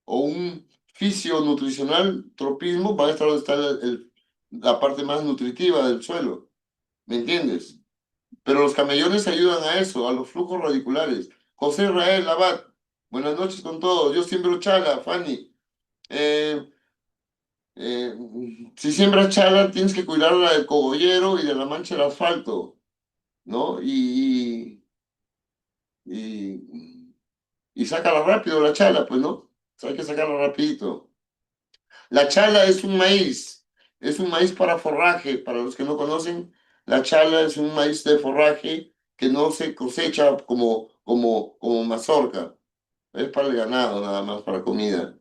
O un fisionutricional tropismo, van a estar donde está la parte más nutritiva del suelo. ¿Me entiendes? Pero los camellones ayudan a eso, a los flujos radiculares. José Rael Abad, buenas noches con todos. Yo siembro chala, Fanny. Eh, Eh, si siembras chala, tienes que cuidarla del cogollero y de la mancha del asfalto, ¿no? Y, y sácala rápido la chala, pues, ¿no? Hay que sacarla rapidito. La chala es un maíz para forraje. Para los que no conocen, la chala es un maíz de forraje que no se cosecha como mazorca. Es para el ganado, nada más, para comida.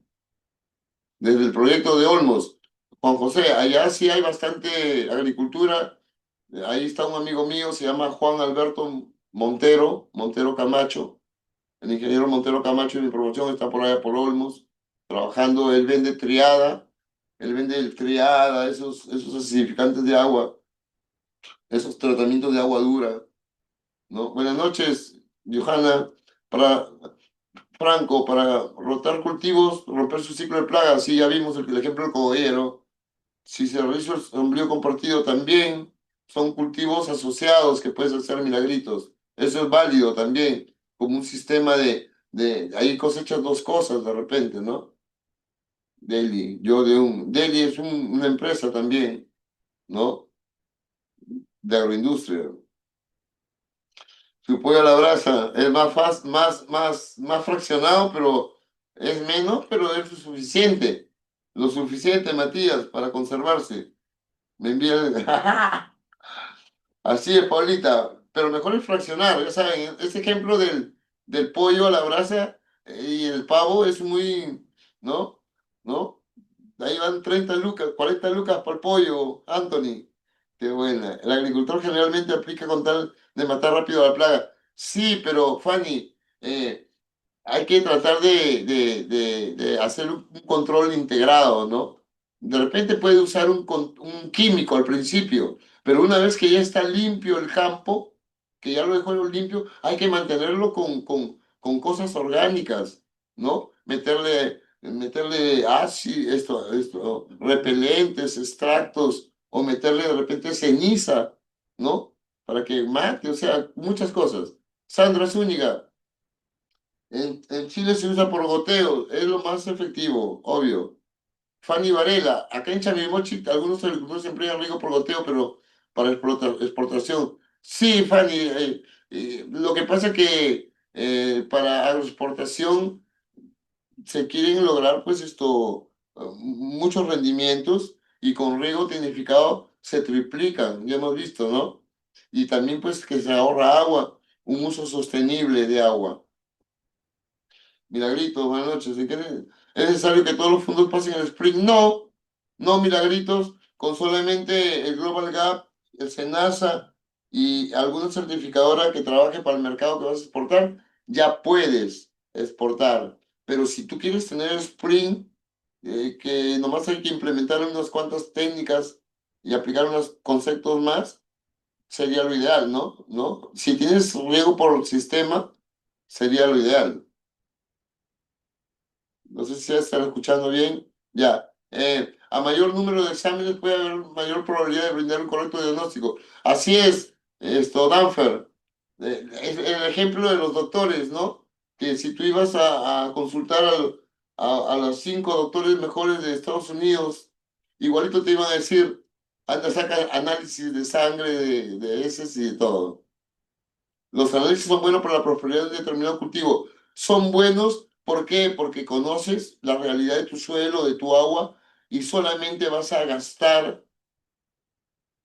Desde el proyecto de Olmos. Juan José, allá sí hay bastante agricultura. Ahí está un amigo mío, se llama Juan Alberto Montero, Montero Camacho. El ingeniero Montero Camacho de mi promoción está por allá por Olmos, trabajando. Él vende el triada, esos acidificantes de agua, esos tratamientos de agua dura, ¿no? Buenas noches, Johanna. Para Franco, para rotar cultivos, romper su ciclo de plagas, sí, ya vimos el ejemplo del cogollero. Si se realiza el sombrío compartido también, son cultivos asociados que puedes hacer milagritos. Eso es válido también, como un sistema ahí cosechas dos cosas de repente, ¿no? Deli es una empresa también, ¿no? De agroindustria. Su pollo a la brasa es más fraccionado, pero es menos, pero es suficiente. Lo suficiente, Matías, para conservarse. Me envía. Así es, Paulita, pero mejor es fraccionar, ya saben, ese ejemplo del pollo a la brasa y el pavo es muy, ¿no? ¿No? Ahí van 30 lucas, 40 lucas por el pollo, Anthony. Qué buena. El agricultor generalmente aplica con tal de matar rápido a la plaga. Sí, pero Fanny, hay que tratar de hacer un control integrado, ¿no? De repente puede usar un químico al principio, pero una vez que ya está limpio el campo, que ya lo dejó limpio, hay que mantenerlo con cosas orgánicas, ¿no? Meterle ácido, repelentes, extractos, o meterle de repente ceniza, ¿no? Para que mate, o sea, muchas cosas. Sandra Zúñiga. En Chile se usa por goteo, es lo más efectivo, obvio. Fanny Varela, acá en Chanimochi algunos agricultores emplean riego por goteo, pero para exportación. Sí, Fanny, lo que pasa es que para agroexportación se quieren lograr pues muchos rendimientos y con riego tecnificado se triplican, ya hemos visto, ¿no? Y también pues que se ahorra agua, un uso sostenible de agua. Milagritos, buenas noches. ¿Es necesario que todos los fondos pasen el sprint? No, no, Milagritos, con solamente el Global Gap el SENASA y alguna certificadora que trabaje para el mercado que vas a exportar, ya puedes exportar. Pero si tú quieres tener Spring, que nomás hay que implementar unas cuantas técnicas y aplicar unos conceptos más, sería lo ideal, ¿no? ¿No? Si tienes riego por sistema, sería lo ideal. No sé si ya están escuchando bien. Ya. A mayor número de exámenes puede haber mayor probabilidad de brindar un correcto diagnóstico. Así es, esto, Danfer. Es el ejemplo de los doctores, ¿no? Que si tú ibas a consultar a los 5 doctores mejores de Estados Unidos, igualito te iban a decir, anda, saca análisis de sangre, de heces y de todo. Los análisis son buenos para la prosperidad de un determinado cultivo. Son buenos, ¿por qué? Porque conoces la realidad de tu suelo, de tu agua, y solamente vas a gastar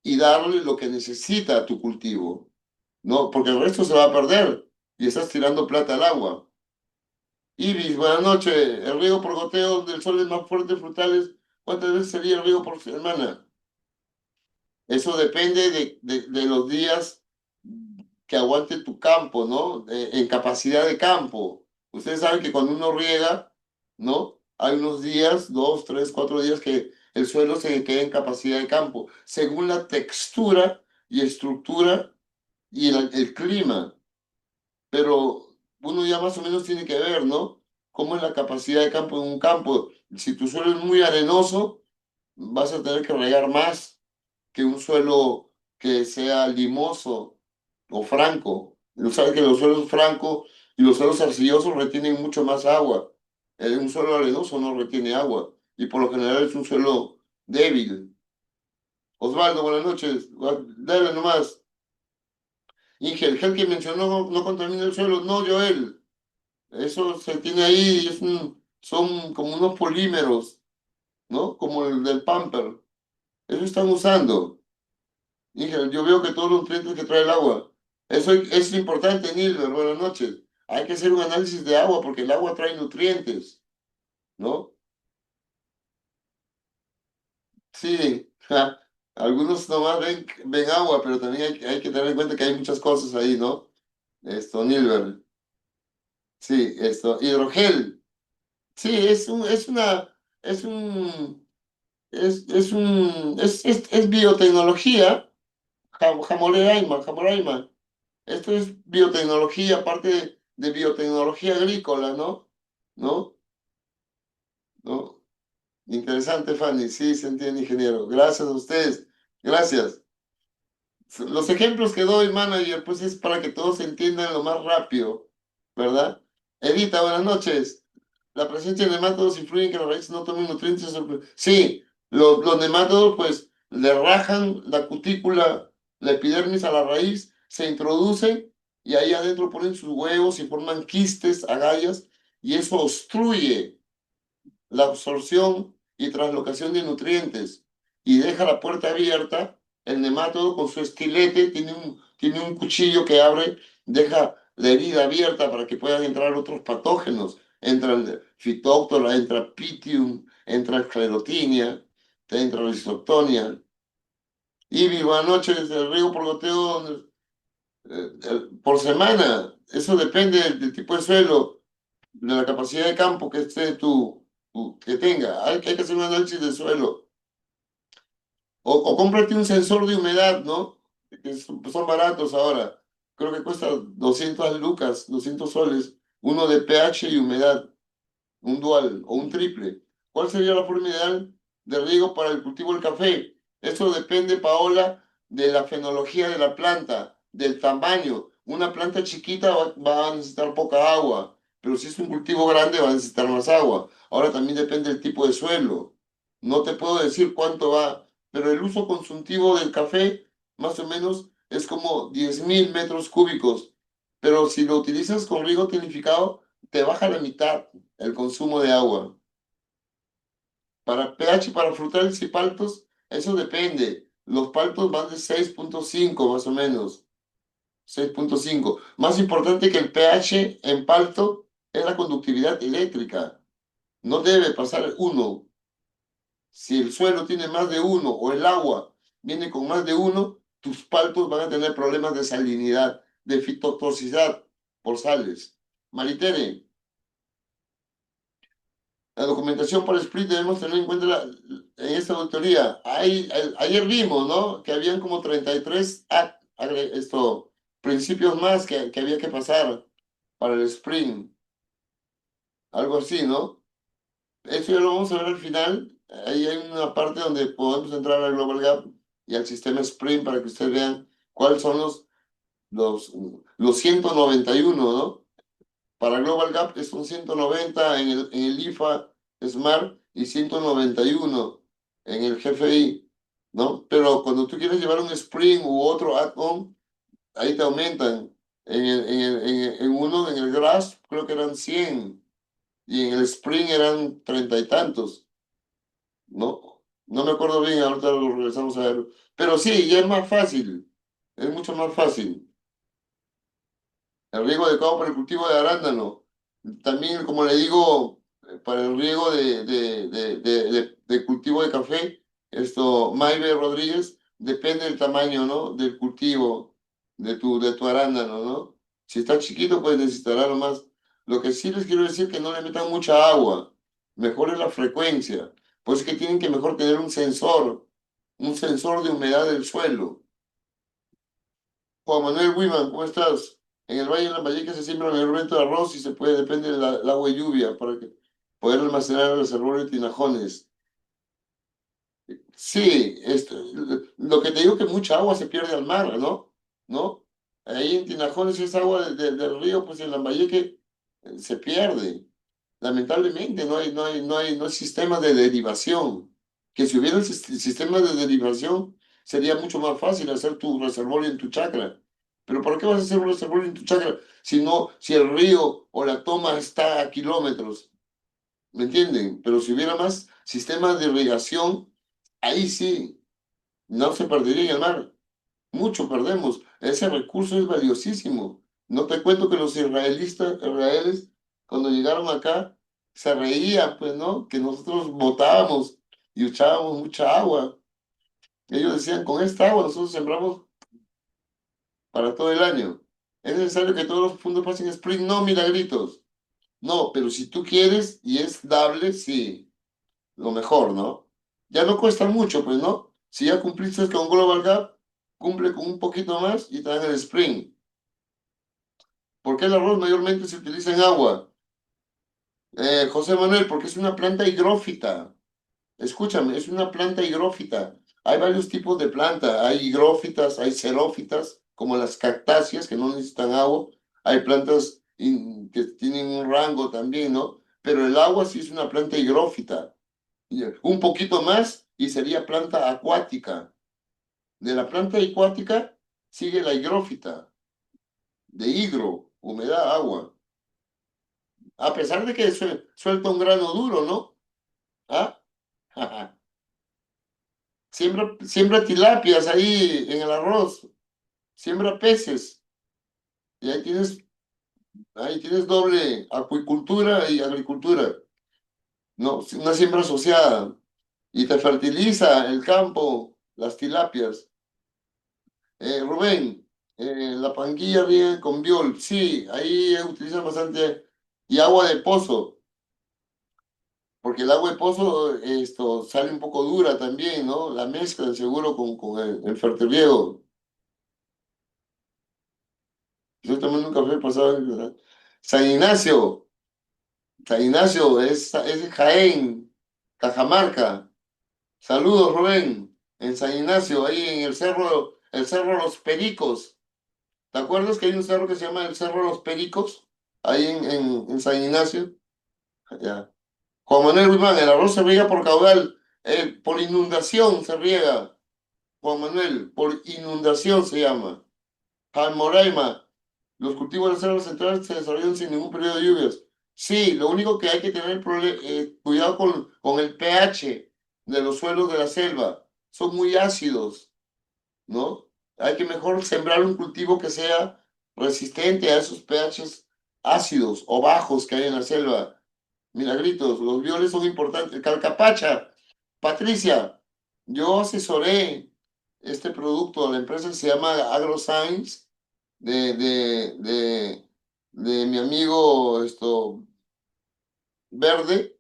y darle lo que necesita a tu cultivo, ¿no? Porque el resto se va a perder y estás tirando plata al agua. Ibis, buenas noches. El riego por goteo del sol es más fuerte, frutales. ¿Cuántas veces sería el riego por semana? Eso depende de los días que aguante tu campo, ¿no? En capacidad de campo. Ustedes saben que cuando uno riega, ¿no? Hay unos días, 2, 3, 4 días que el suelo se queda en capacidad de campo, según la textura y estructura y el clima. Pero uno ya más o menos tiene que ver, ¿no? Cómo es la capacidad de campo en un campo. Si tu suelo es muy arenoso, vas a tener que regar más que un suelo que sea limoso o franco. Sabes que los suelos francos y los suelos arcillosos retienen mucho más agua. Un suelo arenoso no retiene agua y por lo general es un suelo débil. Osvaldo, buenas noches. Dale nomás. Inge, el gel que mencionó no contamina el suelo. No, Joel. Eso se tiene ahí, son como unos polímeros, ¿no? Como el del Pamper. Eso están usando. Híjole, yo veo que todos los nutrientes que trae el agua. Eso es importante, Nilber. Buenas noches. Hay que hacer un análisis de agua porque el agua trae nutrientes, ¿no? Sí, ja, algunos nomás ven agua, pero también hay que tener en cuenta que hay muchas cosas ahí, ¿no? Esto, Nilber. Sí, esto. Hidrogel. Sí, es un, es biotecnología. Jamoraima. Esto es biotecnología, parte de biotecnología agrícola, ¿no? ¿No? ¿No? Interesante, Fanny. Sí, se entiende, ingeniero. Gracias a ustedes. Gracias. Los ejemplos que doy, manager, pues es para que todos entiendan lo más rápido, ¿verdad? Edita, buenas noches. La presencia de nematodos influye en que las raíces no tomen nutrientes. Sí, los nemátodos pues le rajan la cutícula, la epidermis a la raíz, se introducen y ahí adentro ponen sus huevos y forman quistes, agallas, y eso obstruye la absorción y translocación de nutrientes y deja la puerta abierta. El nemátodo con su estilete tiene un cuchillo que abre, deja la herida abierta para que puedan entrar otros patógenos. Entra el fitóctora, entra pitium, entra esclerotinia, entra risoptonia. Y buenas noches, el riego por goteo por semana. Eso depende del tipo de suelo, de la capacidad de campo que esté que tenga. Hay que hacer un análisis del suelo. O cómprate un sensor de humedad, ¿no? Que son baratos ahora. Creo que cuesta 200 lucas, 200 soles. Uno de pH y humedad, un dual o un triple. ¿Cuál sería la forma ideal de riego para el cultivo del café? Eso depende, Paola, de la fenología de la planta, del tamaño. Una planta chiquita va a necesitar poca agua, pero si es un cultivo grande va a necesitar más agua. Ahora también depende del tipo de suelo. No te puedo decir cuánto va, pero el uso consultivo del café más o menos es como 10.000 metros cúbicos. Pero si lo utilizas con riego tonificado, te baja la mitad el consumo de agua. Para pH, para frutales y paltos, eso depende. Los paltos van de 6,5 más o menos. 6,5. Más importante que el pH en palto es la conductividad eléctrica. No debe pasar 1. Si el suelo tiene más de 1 o el agua viene con más de 1, tus paltos van a tener problemas de salinidad, de fitotoxicidad por sales. Maritere, la documentación para el split debemos tener en cuenta en esta auditoría. Ayer vimos, ¿no? Que habían como 33 principios más que había que pasar para el sprint. Algo así, ¿no? Eso ya lo vamos a ver al final. Ahí hay una parte donde podemos entrar al Global Gap y al sistema Sprint para que ustedes vean cuáles son los, los 191, ¿no? Para Global Gap es un 190 en el IFA Smart y 191 en el GFI, ¿no? Pero cuando tú quieres llevar un Sprint u otro add-on, ahí te aumentan. En uno, en el Grasp, creo que eran 100 y en el Spring eran 30 y tantos. No, no me acuerdo bien, ahorita lo regresamos a ver. Pero sí, ya es más fácil, es mucho más fácil. El riego adecuado para el cultivo de arándano. También, como le digo, para el riego de cultivo de café, Maybe Rodríguez, depende del tamaño, ¿no? Del cultivo de tu arándano, ¿no? Si está chiquito, pues necesitará lo más. Lo que sí les quiero decir es que no le metan mucha agua. Mejor es la frecuencia. Pues es que tienen que mejor tener un sensor de humedad del suelo. Juan Manuel Wiman, ¿cómo estás? En el Valle de Lambayeque se siembra mayormente arroz y se puede, depende del agua y lluvia, para poder almacenar el reservorio de tinajones. Sí, lo que te digo que mucha agua se pierde al mar, ¿no? ¿No? Ahí en Tinajones es agua del río, pues en Lambayeque se pierde. Lamentablemente no hay sistemas de derivación. Que si hubiera sistemas de derivación, sería mucho más fácil hacer tu reservorio en tu chacra. Pero ¿por qué vas a hacer un reservorio en tu chacra si el río o la toma está a kilómetros? ¿Me entienden? Pero si hubiera más sistemas de irrigación, ahí sí, no se perdería en el mar. Mucho perdemos. Ese recurso es valiosísimo. No te cuento que los israelíes, cuando llegaron acá, se reían, pues, ¿no? Que nosotros botábamos y echábamos mucha agua. Ellos decían, con esta agua nosotros sembramos para todo el año. ¿Es necesario que todos los fondos pasen sprint? No, milagritos. No, pero si tú quieres y es dable, sí, lo mejor, ¿no? Ya no cuesta mucho, pues, ¿no? Si ya cumpliste con Global Gap, cumple con un poquito más y te dan el sprint. ¿Por qué el arroz mayormente se utiliza en agua? José Manuel, porque es una planta higrófita. Escúchame, es una planta higrófita. Hay varios tipos de planta. Hay higrófitas, hay xerófitas, como las cactáceas que no necesitan agua. Hay plantas que tienen un rango también, ¿no? Pero el agua sí es una planta higrófita. Un poquito más y sería planta acuática. De la planta acuática sigue la higrófita, de higro, humedad, agua. A pesar de que suelta un grano duro, ¿no? ¿Ah? Siembra tilapias ahí en el arroz, siembra peces, y ahí tienes doble acuicultura y agricultura, ¿no? Una siembra asociada, y te fertiliza el campo, las tilapias. Rubén, la panquilla riega con biol, sí, ahí utilizan bastante, y agua de pozo. Porque el agua de pozo sale un poco dura también, ¿no? La mezclan seguro con el fertirriego. Yo tomando un café pasado en San Ignacio. San Ignacio es Jaén, Cajamarca. Saludos, Rubén. En San Ignacio, ahí en el cerro Los Pericos. ¿Te acuerdas que hay un cerro que se llama el Cerro Los Pericos? Ahí en San Ignacio. Ya. Juan Manuel Guzmán, el arroz se riega por caudal, por inundación se riega. Juan Manuel, por inundación se llama. Moraima, los cultivos de las selvas centrales se desarrollan sin ningún periodo de lluvias. Sí, lo único que hay que tener cuidado con el pH de los suelos de la selva. Son muy ácidos, ¿no? Hay que mejor sembrar un cultivo que sea resistente a esos pHs ácidos o bajos que hay en la selva. Milagritos, los violes son importantes. Calcapacha, Patricia, yo asesoré este producto, la empresa se llama AgroScience, de, de, de, de mi amigo Verde,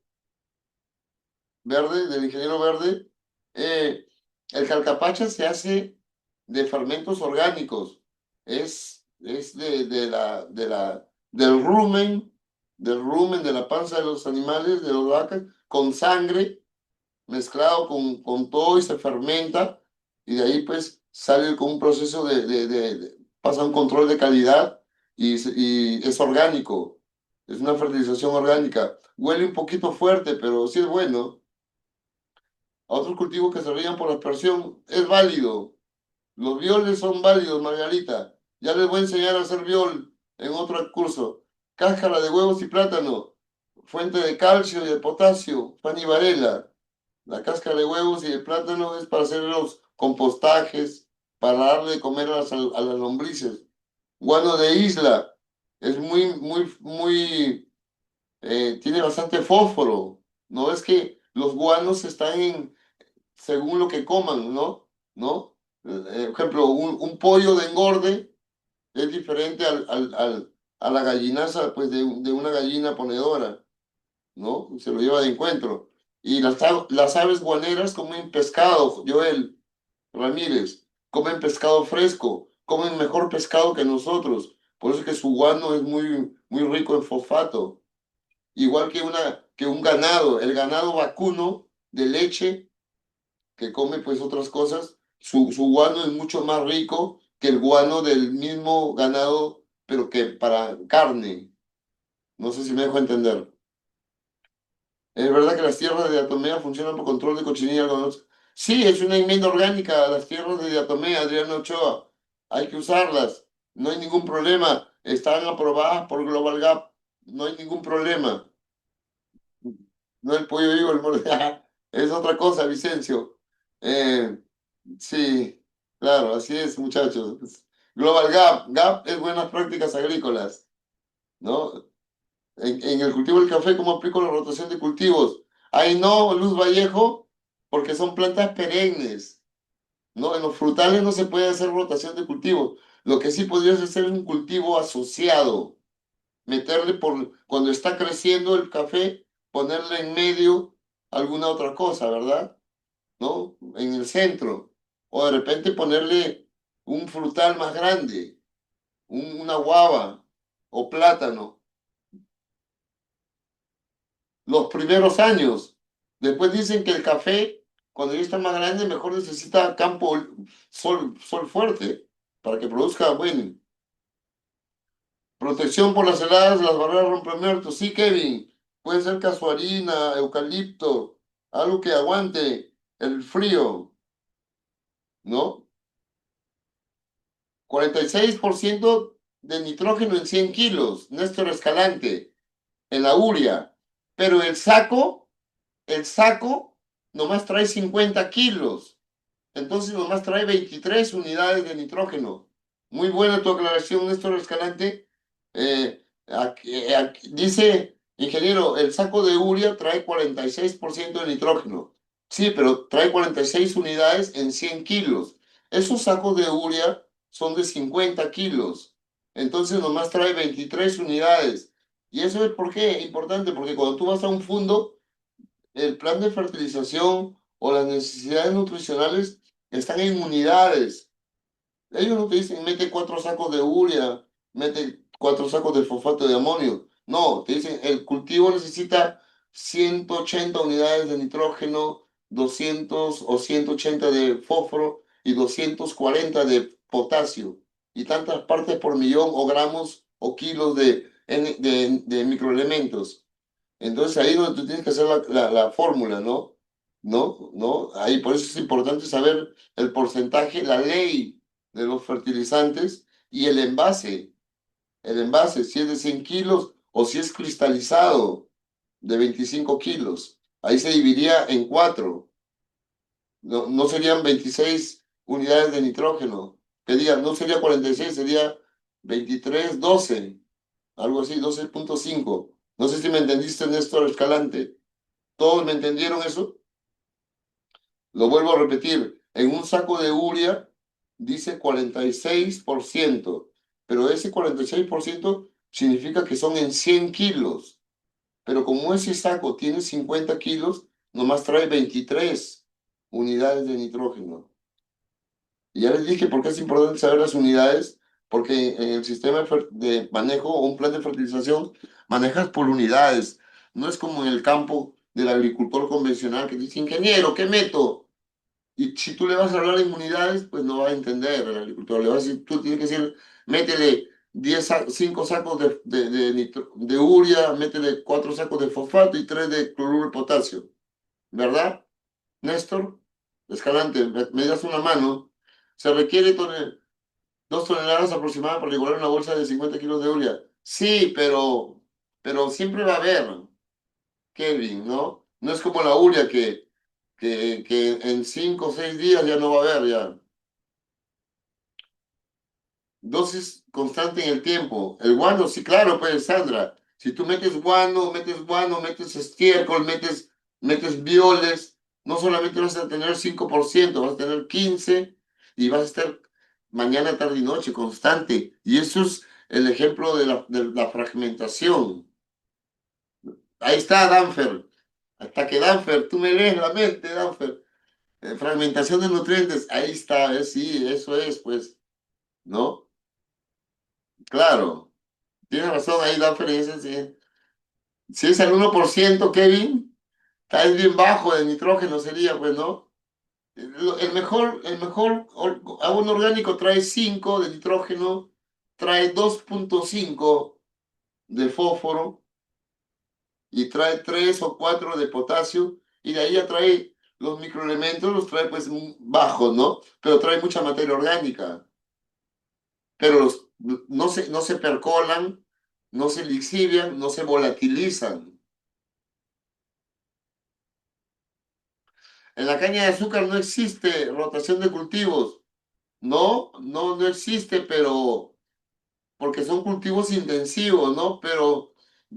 del ingeniero Verde. Eh, el calcapacha se hace de fermentos orgánicos. Es del rumen de la panza de los animales, de las vacas, con sangre mezclado con todo y se fermenta y de ahí pues sale con un proceso pasa un control de calidad y es orgánico, es una fertilización orgánica. Huele un poquito fuerte, pero sí es bueno. A otros cultivos que se rían por la aspersión es válido. Los violes son válidos, Margarita. Ya les voy a enseñar a hacer viol en otro curso. Cáscara de huevos y plátano, fuente de calcio y de potasio, Fanny Varela. La cáscara de huevos y de plátano es para hacer los compostajes, para darle de comer a las lombrices. Guano de isla es tiene bastante fósforo. ¿No es que los guanos están según lo que coman, ¿no? ¿No? Ejemplo, un pollo de engorde es diferente a la gallinaza, pues, de una gallina ponedora. ¿No? Se lo lleva de encuentro. Y las aves guaneras comen pescado, Joel Ramírez, comen pescado fresco, comen mejor pescado que nosotros. Por eso es que su guano es muy rico en fosfato. Igual que un ganado, el ganado vacuno de leche, que come pues otras cosas, su guano es mucho más rico que el guano del mismo ganado, pero que para carne. No sé si me dejo entender. Es verdad que las tierras de diatomea funcionan por control de cochinilla y algodón. Sí, es una enmienda orgánica. Las tierras de diatomea, Adriano Ochoa, hay que usarlas. No hay ningún problema. Están aprobadas por Global Gap. No hay ningún problema. No el pollo vivo, el morde. Es otra cosa, Vicencio. Eh, sí, claro, así es, muchachos. Global Gap. Gap es buenas prácticas agrícolas, ¿no? En el cultivo del café, ¿cómo aplico la rotación de cultivos? Ahí no, Luz Vallejo, porque son plantas perennes, ¿no? En los frutales no se puede hacer rotación de cultivos. Lo que sí podrías hacer es un cultivo asociado, meterle cuando está creciendo el café, ponerle en medio alguna otra cosa, ¿verdad? ¿No? En el centro. O de repente ponerle un frutal más grande, una guava o plátano los primeros años. Después dicen que el café, cuando ya está más grande, mejor necesita sol fuerte para que produzca, bueno, protección por las heladas, las barreras rompemuertos. Sí, Kevin, puede ser casuarina, eucalipto, algo que aguante el frío, ¿no? 46% de nitrógeno en 100 kilos, Néstor Escalante, en la urea. Pero el saco nomás trae 50 kilos. Entonces nomás trae 23 unidades de nitrógeno. Muy buena tu aclaración, Néstor Escalante. Dice, ingeniero, el saco de urea trae 46% de nitrógeno. Sí, pero trae 46 unidades en 100 kilos. Esos sacos de urea son de 50 kilos. Entonces nomás trae 23 unidades. ¿Y eso es por qué? Importante, porque cuando tú vas a un fundo, el plan de fertilización o las necesidades nutricionales están en unidades. Ellos no te dicen mete 4 sacos de urea, mete 4 sacos de fosfato de amonio. No, te dicen el cultivo necesita 180 unidades de nitrógeno, 200 o 180 de fósforo y 240 de potasio. Y tantas partes por millón o gramos o kilos de microelementos. Entonces ahí es donde tú tienes que hacer la fórmula, ¿no? ¿No? ¿No? Ahí por eso es importante saber el porcentaje, la ley de los fertilizantes y el envase. El envase, si es de 100 kilos o si es cristalizado de 25 kilos. Ahí se dividiría en cuatro. No, no serían 26 unidades de nitrógeno. Que digan, no sería 46, sería 23, 12. Algo así, 12,5. No sé si me entendiste, Néstor Escalante. ¿Todos me entendieron eso? Lo vuelvo a repetir. En un saco de urea dice 46%, pero ese 46% significa que son en 100 kilos. Pero como ese saco tiene 50 kilos, nomás trae 23 unidades de nitrógeno. Y ya les dije por qué es importante saber las unidades, porque en el sistema de manejo o un plan de fertilización manejas por unidades. No es como en el campo del agricultor convencional que dice, ingeniero, ¿qué meto? Y si tú le vas a hablar en unidades, pues no va a entender el agricultor. Le vas a decir, tú tienes que decir, métele 5 sacos de urea, métele 4 sacos de fosfato y 3 de cloruro de potasio. ¿Verdad, Néstor? Escalante, me das una mano. Se requiere 2 toneladas aproximadas para igualar una bolsa de 50 kilos de urea. Sí, pero siempre va a haber, Kelvin, ¿no? No es como la urea que en 5 o 6 días ya no va a haber ya. Dosis constante en el tiempo. El guano, sí, claro, pues, Sandra. Si tú metes guano, metes estiércol, metes bioles, no solamente vas a tener 5%, vas a tener 15% y vas a estar mañana, tarde y noche, constante. Y eso es el ejemplo de la fragmentación. Ahí está, Danfer. Hasta que Danfer, tú me lees la mente, Danfer. Fragmentación de nutrientes, ahí está, sí, eso es, pues, ¿no? Claro. Tienes razón ahí, Danfer, sí. Si es el 1%, Kevin, está es bien bajo de nitrógeno sería, pues, ¿no? El mejor abono orgánico trae 5 de nitrógeno, trae 2,5 de fósforo y trae 3 o 4 de potasio y de ahí ya trae los microelementos, los trae pues bajos, ¿no? Pero trae mucha materia orgánica, pero no se percolan, no se lixivian, no se volatilizan. En la caña de azúcar no existe rotación de cultivos. No, no, no existe, pero porque son cultivos intensivos, ¿no? Pero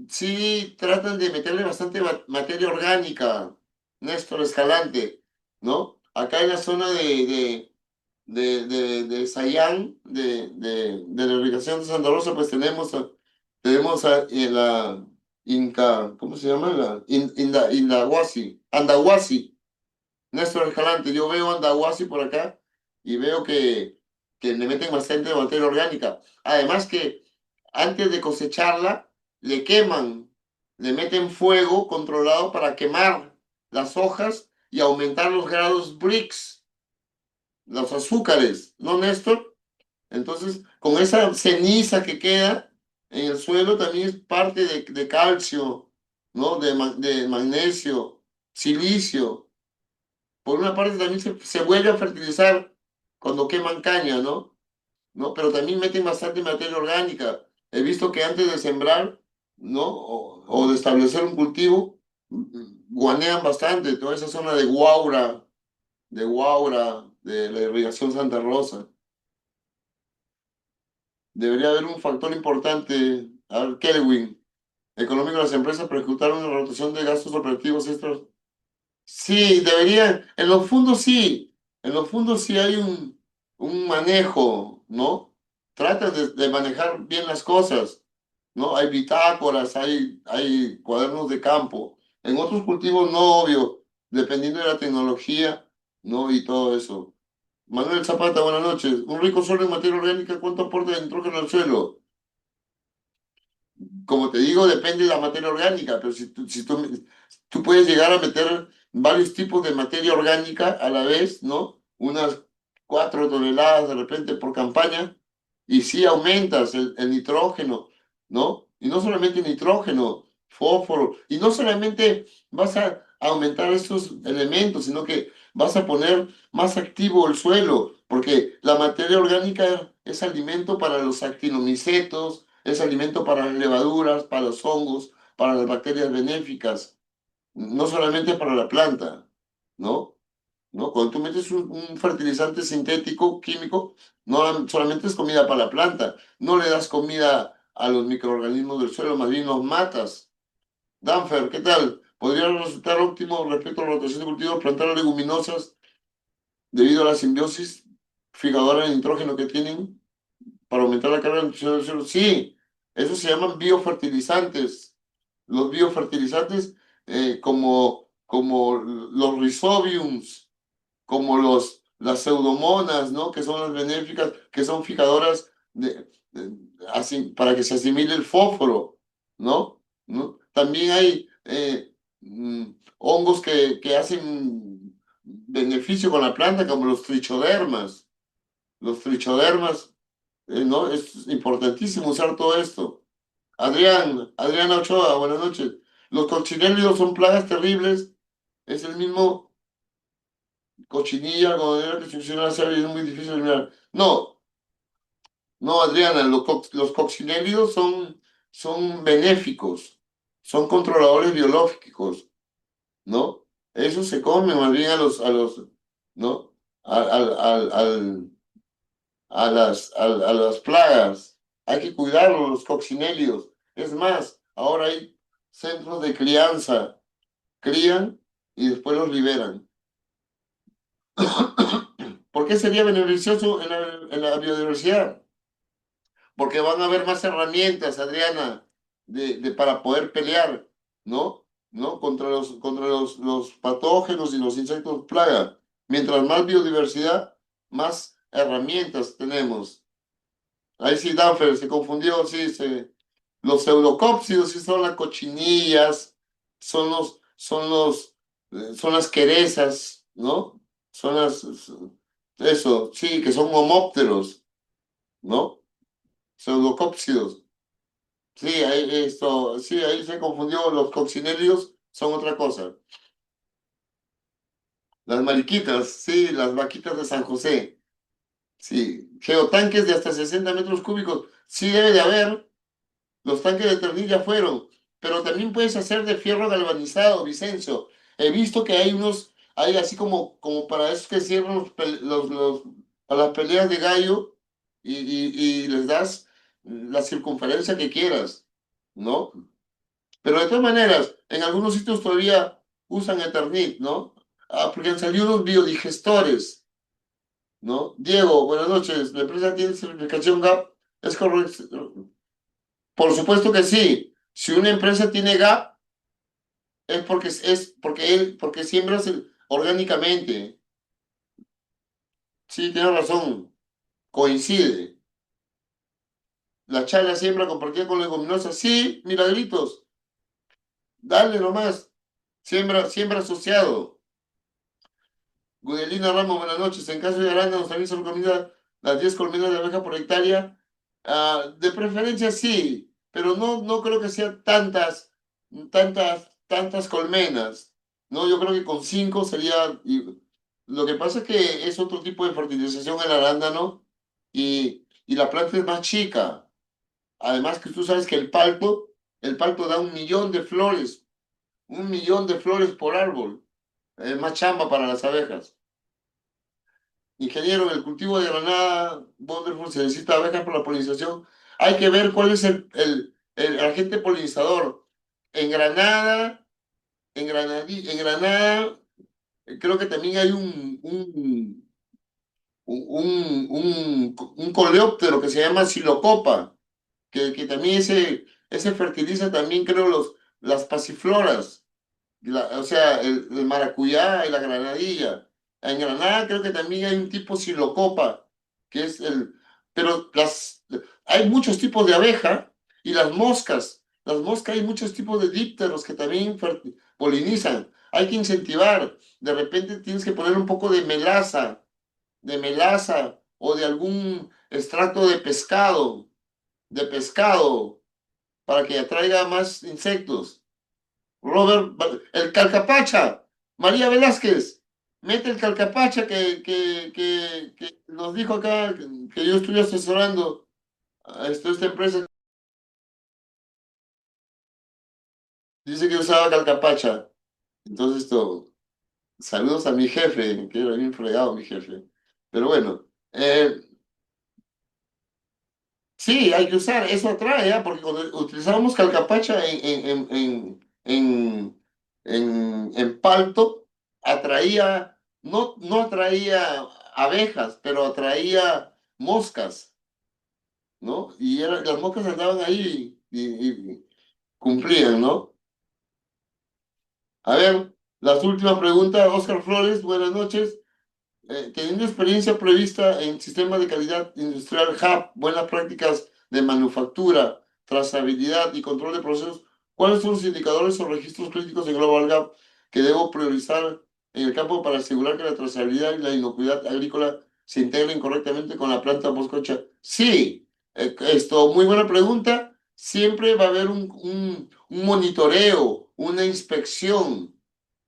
sí tratan de meterle bastante materia orgánica, Néstor Escalante, ¿no? Acá en la zona de Sayán, de la irrigación de Santa Rosa, pues tenemos la Inca, ¿cómo se llama? Andahuasi. Néstor Escalante, yo veo Andahuasi por acá y veo que le meten bastante materia orgánica. Además que antes de cosecharla, le queman, le meten fuego controlado para quemar las hojas y aumentar los grados BRICS, los azúcares, ¿no, Néstor? Entonces, con esa ceniza que queda en el suelo también es parte de calcio, ¿no? De magnesio, silicio. Por una parte también se vuelve a fertilizar cuando queman caña, ¿no? ¿No? Pero también meten bastante materia orgánica. He visto que antes de sembrar, ¿no? O de establecer un cultivo, guanean bastante toda esa zona de la irrigación Santa Rosa. Debería haber un factor importante, a ver, Kelvin, económico de las empresas para ejecutar una rotación de gastos operativos extras. Sí, deberían, en los fondos sí hay un manejo, ¿no? Tratan de manejar bien las cosas, ¿no? Hay bitácoras, hay cuadernos de campo. En otros cultivos no, obvio, dependiendo de la tecnología, ¿no? Y todo eso. Manuel Zapata, buenas noches. Un rico suelo en materia orgánica, ¿cuánto aporta de nitrógeno al suelo? Como te digo, depende de la materia orgánica, pero si tú puedes llegar a meter varios tipos de materia orgánica a la vez, ¿no? Unas 4 toneladas de repente por campaña, y sí aumentas el nitrógeno, ¿no? Y no solamente nitrógeno, fósforo, y no solamente vas a aumentar estos elementos, sino que vas a poner más activo el suelo, porque la materia orgánica es alimento para los actinomicetos, es alimento para las levaduras, para los hongos, para las bacterias benéficas, no solamente para la planta, ¿no? ¿No? Cuando tú metes un fertilizante sintético, químico, no solamente es comida para la planta, no le das comida a los microorganismos del suelo, más bien los matas. Danfer, ¿qué tal? ¿Podría resultar óptimo respecto a la rotación de cultivos, plantar leguminosas? debido a la simbiosis fijadora de nitrógeno que tienen para aumentar la carga de nutrición del suelo. Sí, eso se llaman biofertilizantes. Los biofertilizantes como los rhizobiums, como las pseudomonas, ¿no? Que son las benéficas, que son fijadoras para que se asimile el fósforo, ¿no? ¿No? También hay hongos que hacen beneficio con la planta, como los trichodermas. Los trichodermas, ¿no? Es importantísimo usar todo esto. Adriana Ochoa, buenas noches. Los cochinelios son plagas terribles. Es el mismo cochinilla, algodonera que succiona la savia y es muy difícil de eliminar. No, no, Adriana, los coccinelios son benéficos, son controladores biológicos, ¿no? Eso se come más bien ¿no? A las plagas. Hay que cuidarlos, los coccinelios. Es más, ahora hay centros de crianza, crían y después los liberan. ¿Por qué sería beneficioso en la biodiversidad? Porque van a haber más herramientas, Adriana, para poder pelear, ¿no? ¿No? Contra los patógenos y los insectos plaga. Mientras más biodiversidad, más herramientas tenemos. Ahí sí, Danfer se confundió, sí, los pseudocópsidos sí son las cochinillas, son las querezas, ¿no? Son eso, sí, que son homópteros, ¿no? Pseudocópsidos. Sí, sí, ahí se confundió, los coccinelios son otra cosa. Las mariquitas, sí, las vaquitas de San José, sí. Geotanques de hasta 60 metros cúbicos, sí debe de haber. Los tanques de Ternil ya fueron, pero también puedes hacer de fierro galvanizado, Vicencio. He visto que hay así como para esos que cierran a las peleas de gallo y les das la circunferencia que quieras, ¿no? Pero de todas maneras, en algunos sitios todavía usan Eternit, ¿no? Porque han salido unos biodigestores, ¿no? Diego, buenas noches. ¿La empresa tiene certificación GAP? ¿Es correcto? Por supuesto que sí. Si una empresa tiene GAP, porque siembras orgánicamente. Sí, tienes razón. Coincide. La chala siembra compartida con leguminosas. Sí, milagritos. Dale nomás. Siembra asociado. Gudelina Ramos, buenas noches. En caso de arándanos también son comidas las 10 colmenas de abeja por hectárea. De preferencia sí, pero no creo que sean tantas colmenas. No, yo creo que con 5 sería. Lo que pasa es que es otro tipo de fertilización el arándano y la planta es más chica. Además que tú sabes que el palto da 1 millón de flores, 1 millón de flores por árbol. Es más chamba para las abejas. Ingeniero, en el cultivo de granada, Wonderful, se necesita abejas para la polinización. Hay que ver cuál es el agente polinizador. En Granada, en Granada, creo que también hay un coleóptero que se llama Silocopa, que también ese fertiliza también, creo, las pasifloras. O sea, el maracuyá y la granadilla. En Granada creo que también hay un tipo silocopa, que es el... Pero hay muchos tipos de abeja y las moscas hay muchos tipos de dípteros que también polinizan. Hay que incentivar. De repente tienes que poner un poco de melaza o de algún extracto de pescado, para que atraiga más insectos. Robert, el calcapacha, María Velázquez, mete el calcapacha que nos dijo acá, que yo estoy asesorando a esta empresa. Dice que usaba calcapacha. Entonces, saludos a mi jefe, que era bien fregado mi jefe. Pero bueno, sí, hay que usar, eso atrae, ¿ah? Porque cuando utilizábamos calcapacha en palto, atraía. no atraía abejas, pero atraía moscas, ¿no? Las moscas andaban ahí y cumplían, ¿no? A ver, las últimas preguntas, Oscar Flores, buenas noches. Teniendo experiencia prevista en sistemas de calidad industrial HAP, buenas prácticas de manufactura, trazabilidad y control de procesos, ¿cuáles son los indicadores o registros críticos en Global Gap que debo priorizar en el campo para asegurar que la trazabilidad y la inocuidad agrícola se integren correctamente con la planta post-cosecha? Sí, muy buena pregunta. Siempre va a haber un monitoreo, una inspección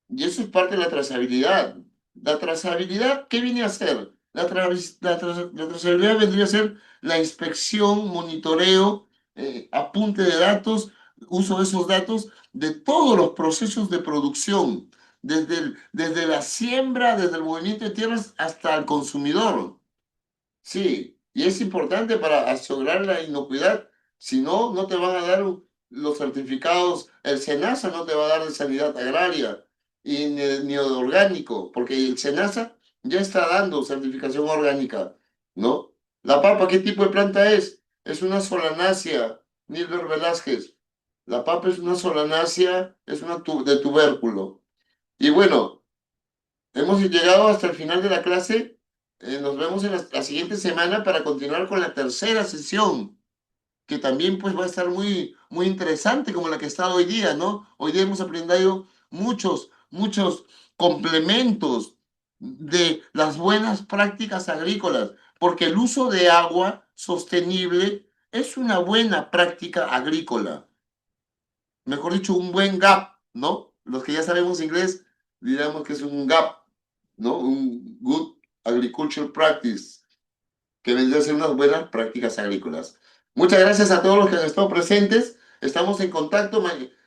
y eso es parte de la trazabilidad. La trazabilidad, ¿qué viene a hacer? La trazabilidad vendría a ser la inspección, monitoreo, apunte de datos, uso de esos datos de todos los procesos de producción, desde la siembra, desde el movimiento de tierras hasta el consumidor. Sí, y es importante para asegurar la inocuidad. Si no, no te van a dar los certificados, el SENASA no te va a dar de sanidad agraria y ni de orgánico, porque el SENASA ya está dando certificación orgánica, ¿no? La papa, ¿qué tipo de planta es? Es una solanácea, Nilber Velázquez. La papa es una solanácea, es una de tubérculo. Y bueno. Hemos llegado hasta el final de la clase. Nos vemos en la siguiente semana para continuar con la tercera sesión, que también pues va a estar muy interesante como la que está hoy día, ¿no? Hoy día hemos aprendido muchos complementos de las buenas prácticas agrícolas, porque el uso de agua sostenible es una buena práctica agrícola, mejor dicho, un buen gap, ¿no? Los que ya sabemos inglés, diríamos que es un gap, ¿no? Un good agriculture practice, que vendría a ser unas buenas prácticas agrícolas. Muchas gracias a todos los que han estado presentes. Estamos en contacto.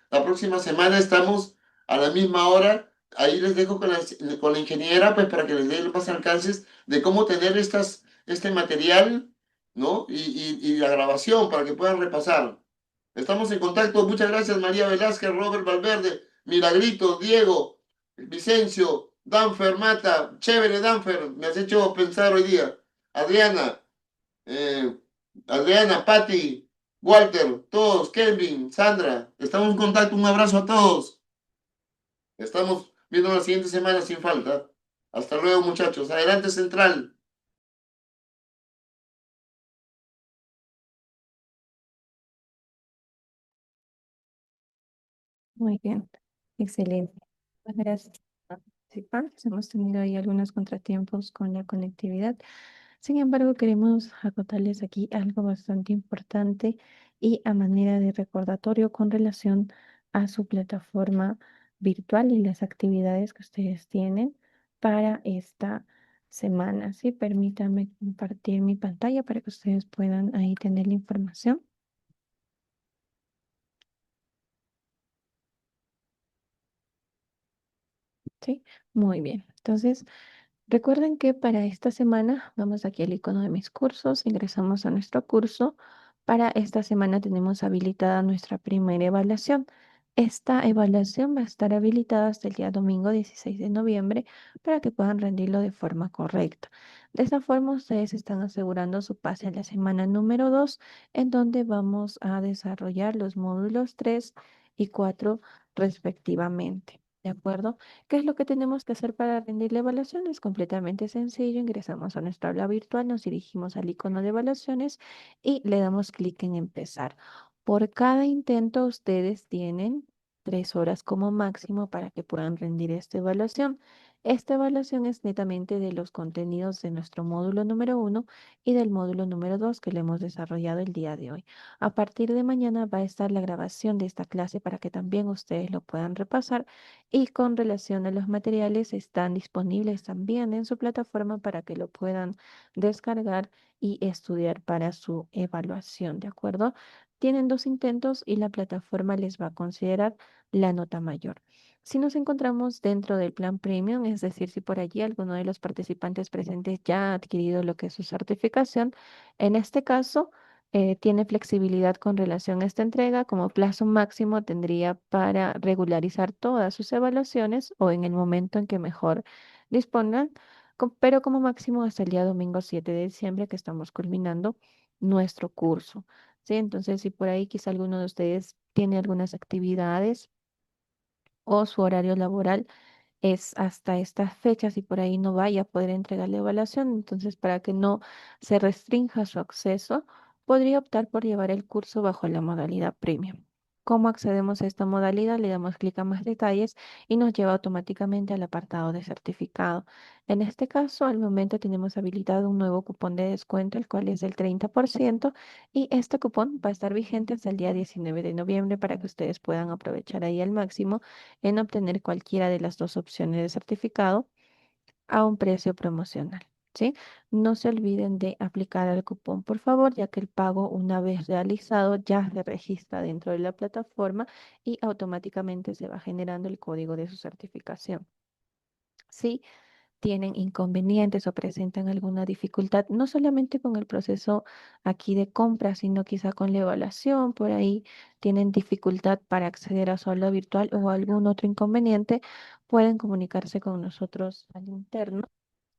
La próxima semana estamos a la misma hora. Ahí les dejo con la ingeniera, pues para que les dé más alcances de cómo tener este material, ¿no? Y la grabación para que puedan repasar. Estamos en contacto. Muchas gracias, María Velázquez, Robert Valverde, Milagrito, Diego, Vicencio, Danfer, Mata. Chévere, Danfer. Me has hecho pensar hoy día. Adriana, eh, Adriana, Patti, Walter, todos, Kelvin, Sandra. Estamos en contacto. Un abrazo a todos. Estamos viendo la siguiente semana sin falta. Hasta luego, muchachos. Adelante, Central. Muy bien, excelente. Muchas gracias por participar. Hemos tenido ahí algunos contratiempos con la conectividad. Sin embargo, queremos acotarles aquí algo bastante importante y a manera de recordatorio con relación a su plataforma virtual y las actividades que ustedes tienen para esta semana. Sí, permítanme compartir mi pantalla para que ustedes puedan ahí tener la información. Sí, muy bien. Entonces, recuerden que para esta semana vamos aquí al icono de mis cursos, ingresamos a nuestro curso. Para esta semana tenemos habilitada nuestra primera evaluación. Esta evaluación va a estar habilitada hasta el día domingo 16 de noviembre para que puedan rendirlo de forma correcta. De esta forma ustedes están asegurando su pase a la semana número 2, en donde vamos a desarrollar los módulos 3 y 4 respectivamente. ¿De acuerdo? ¿Qué es lo que tenemos que hacer para rendir la evaluación? Es completamente sencillo. Ingresamos a nuestra aula virtual, nos dirigimos al icono de evaluaciones y le damos clic en empezar. Por cada intento, ustedes tienen 3 horas como máximo para que puedan rendir esta evaluación. Esta evaluación es netamente de los contenidos de nuestro módulo número 1 y del módulo número 2 que le hemos desarrollado el día de hoy. A partir de mañana va a estar la grabación de esta clase para que también ustedes lo puedan repasar y con relación a los materiales, están disponibles también en su plataforma para que lo puedan descargar y estudiar para su evaluación, ¿de acuerdo? Tienen 2 intentos y la plataforma les va a considerar la nota mayor. Si nos encontramos dentro del plan premium, es decir, si por allí alguno de los participantes presentes ya ha adquirido lo que es su certificación, en este caso, tiene flexibilidad con relación a esta entrega. Como plazo máximo tendría para regularizar todas sus evaluaciones o en el momento en que mejor dispongan, pero como máximo hasta el día domingo 7 de diciembre que estamos culminando nuestro curso. ¿Sí? Entonces, si por ahí quizá alguno de ustedes tiene algunas actividades o su horario laboral es hasta estas fechas y por ahí no vaya a poder entregar la evaluación. Entonces, para que no se restrinja su acceso, podría optar por llevar el curso bajo la modalidad premium. ¿Cómo accedemos a esta modalidad? Le damos clic a más detalles y nos lleva automáticamente al apartado de certificado. En este caso, al momento tenemos habilitado un nuevo cupón de descuento, el cual es del 30%, y este cupón va a estar vigente hasta el día 19 de noviembre para que ustedes puedan aprovechar ahí al máximo en obtener cualquiera de las dos opciones de certificado a un precio promocional. ¿Sí? No se olviden de aplicar el cupón, por favor, ya que el pago una vez realizado ya se registra dentro de la plataforma y automáticamente se va generando el código de su certificación. Si tienen inconvenientes o presentan alguna dificultad, no solamente con el proceso aquí de compra, sino quizá con la evaluación, por ahí tienen dificultad para acceder a su aula virtual o algún otro inconveniente, pueden comunicarse con nosotros al interno.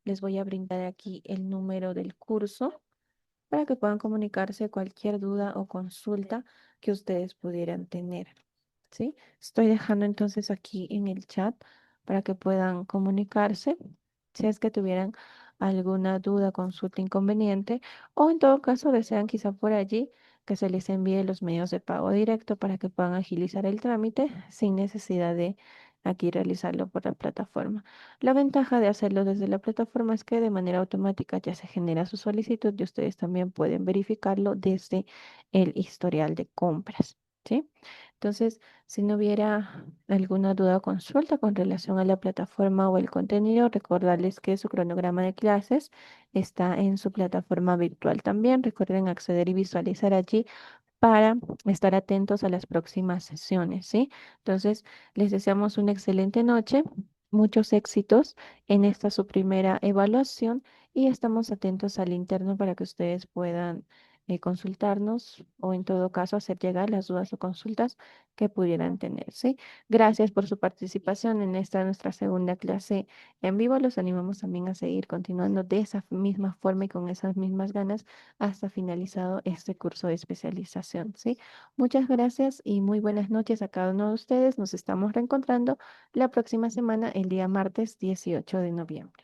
Les voy a brindar aquí el número del curso para que puedan comunicarse cualquier duda o consulta que ustedes pudieran tener. ¿Sí? Estoy dejando entonces aquí en el chat para que puedan comunicarse si es que tuvieran alguna duda, consulta, inconveniente o en todo caso desean quizá por allí que se les envíe los medios de pago directo para que puedan agilizar el trámite sin necesidad de aquí realizarlo por la plataforma. La ventaja de hacerlo desde la plataforma es que de manera automática ya se genera su solicitud y ustedes también pueden verificarlo desde el historial de compras. ¿Sí? Entonces, si no hubiera alguna duda o consulta con relación a la plataforma o el contenido, recordarles que su cronograma de clases está en su plataforma virtual también. Recuerden acceder y visualizar allí para estar atentos a las próximas sesiones, ¿sí? Entonces, les deseamos una excelente noche, muchos éxitos en esta su primera evaluación y estamos atentos al interno para que ustedes puedan consultarnos o en todo caso hacer llegar las dudas o consultas que pudieran tener, ¿sí? Gracias por su participación en esta nuestra segunda clase en vivo. Los animamos también a seguir continuando de esa misma forma y con esas mismas ganas hasta finalizado este curso de especialización, ¿sí? Muchas gracias y muy buenas noches a cada uno de ustedes. Nos estamos reencontrando la próxima semana, el día martes 18 de noviembre.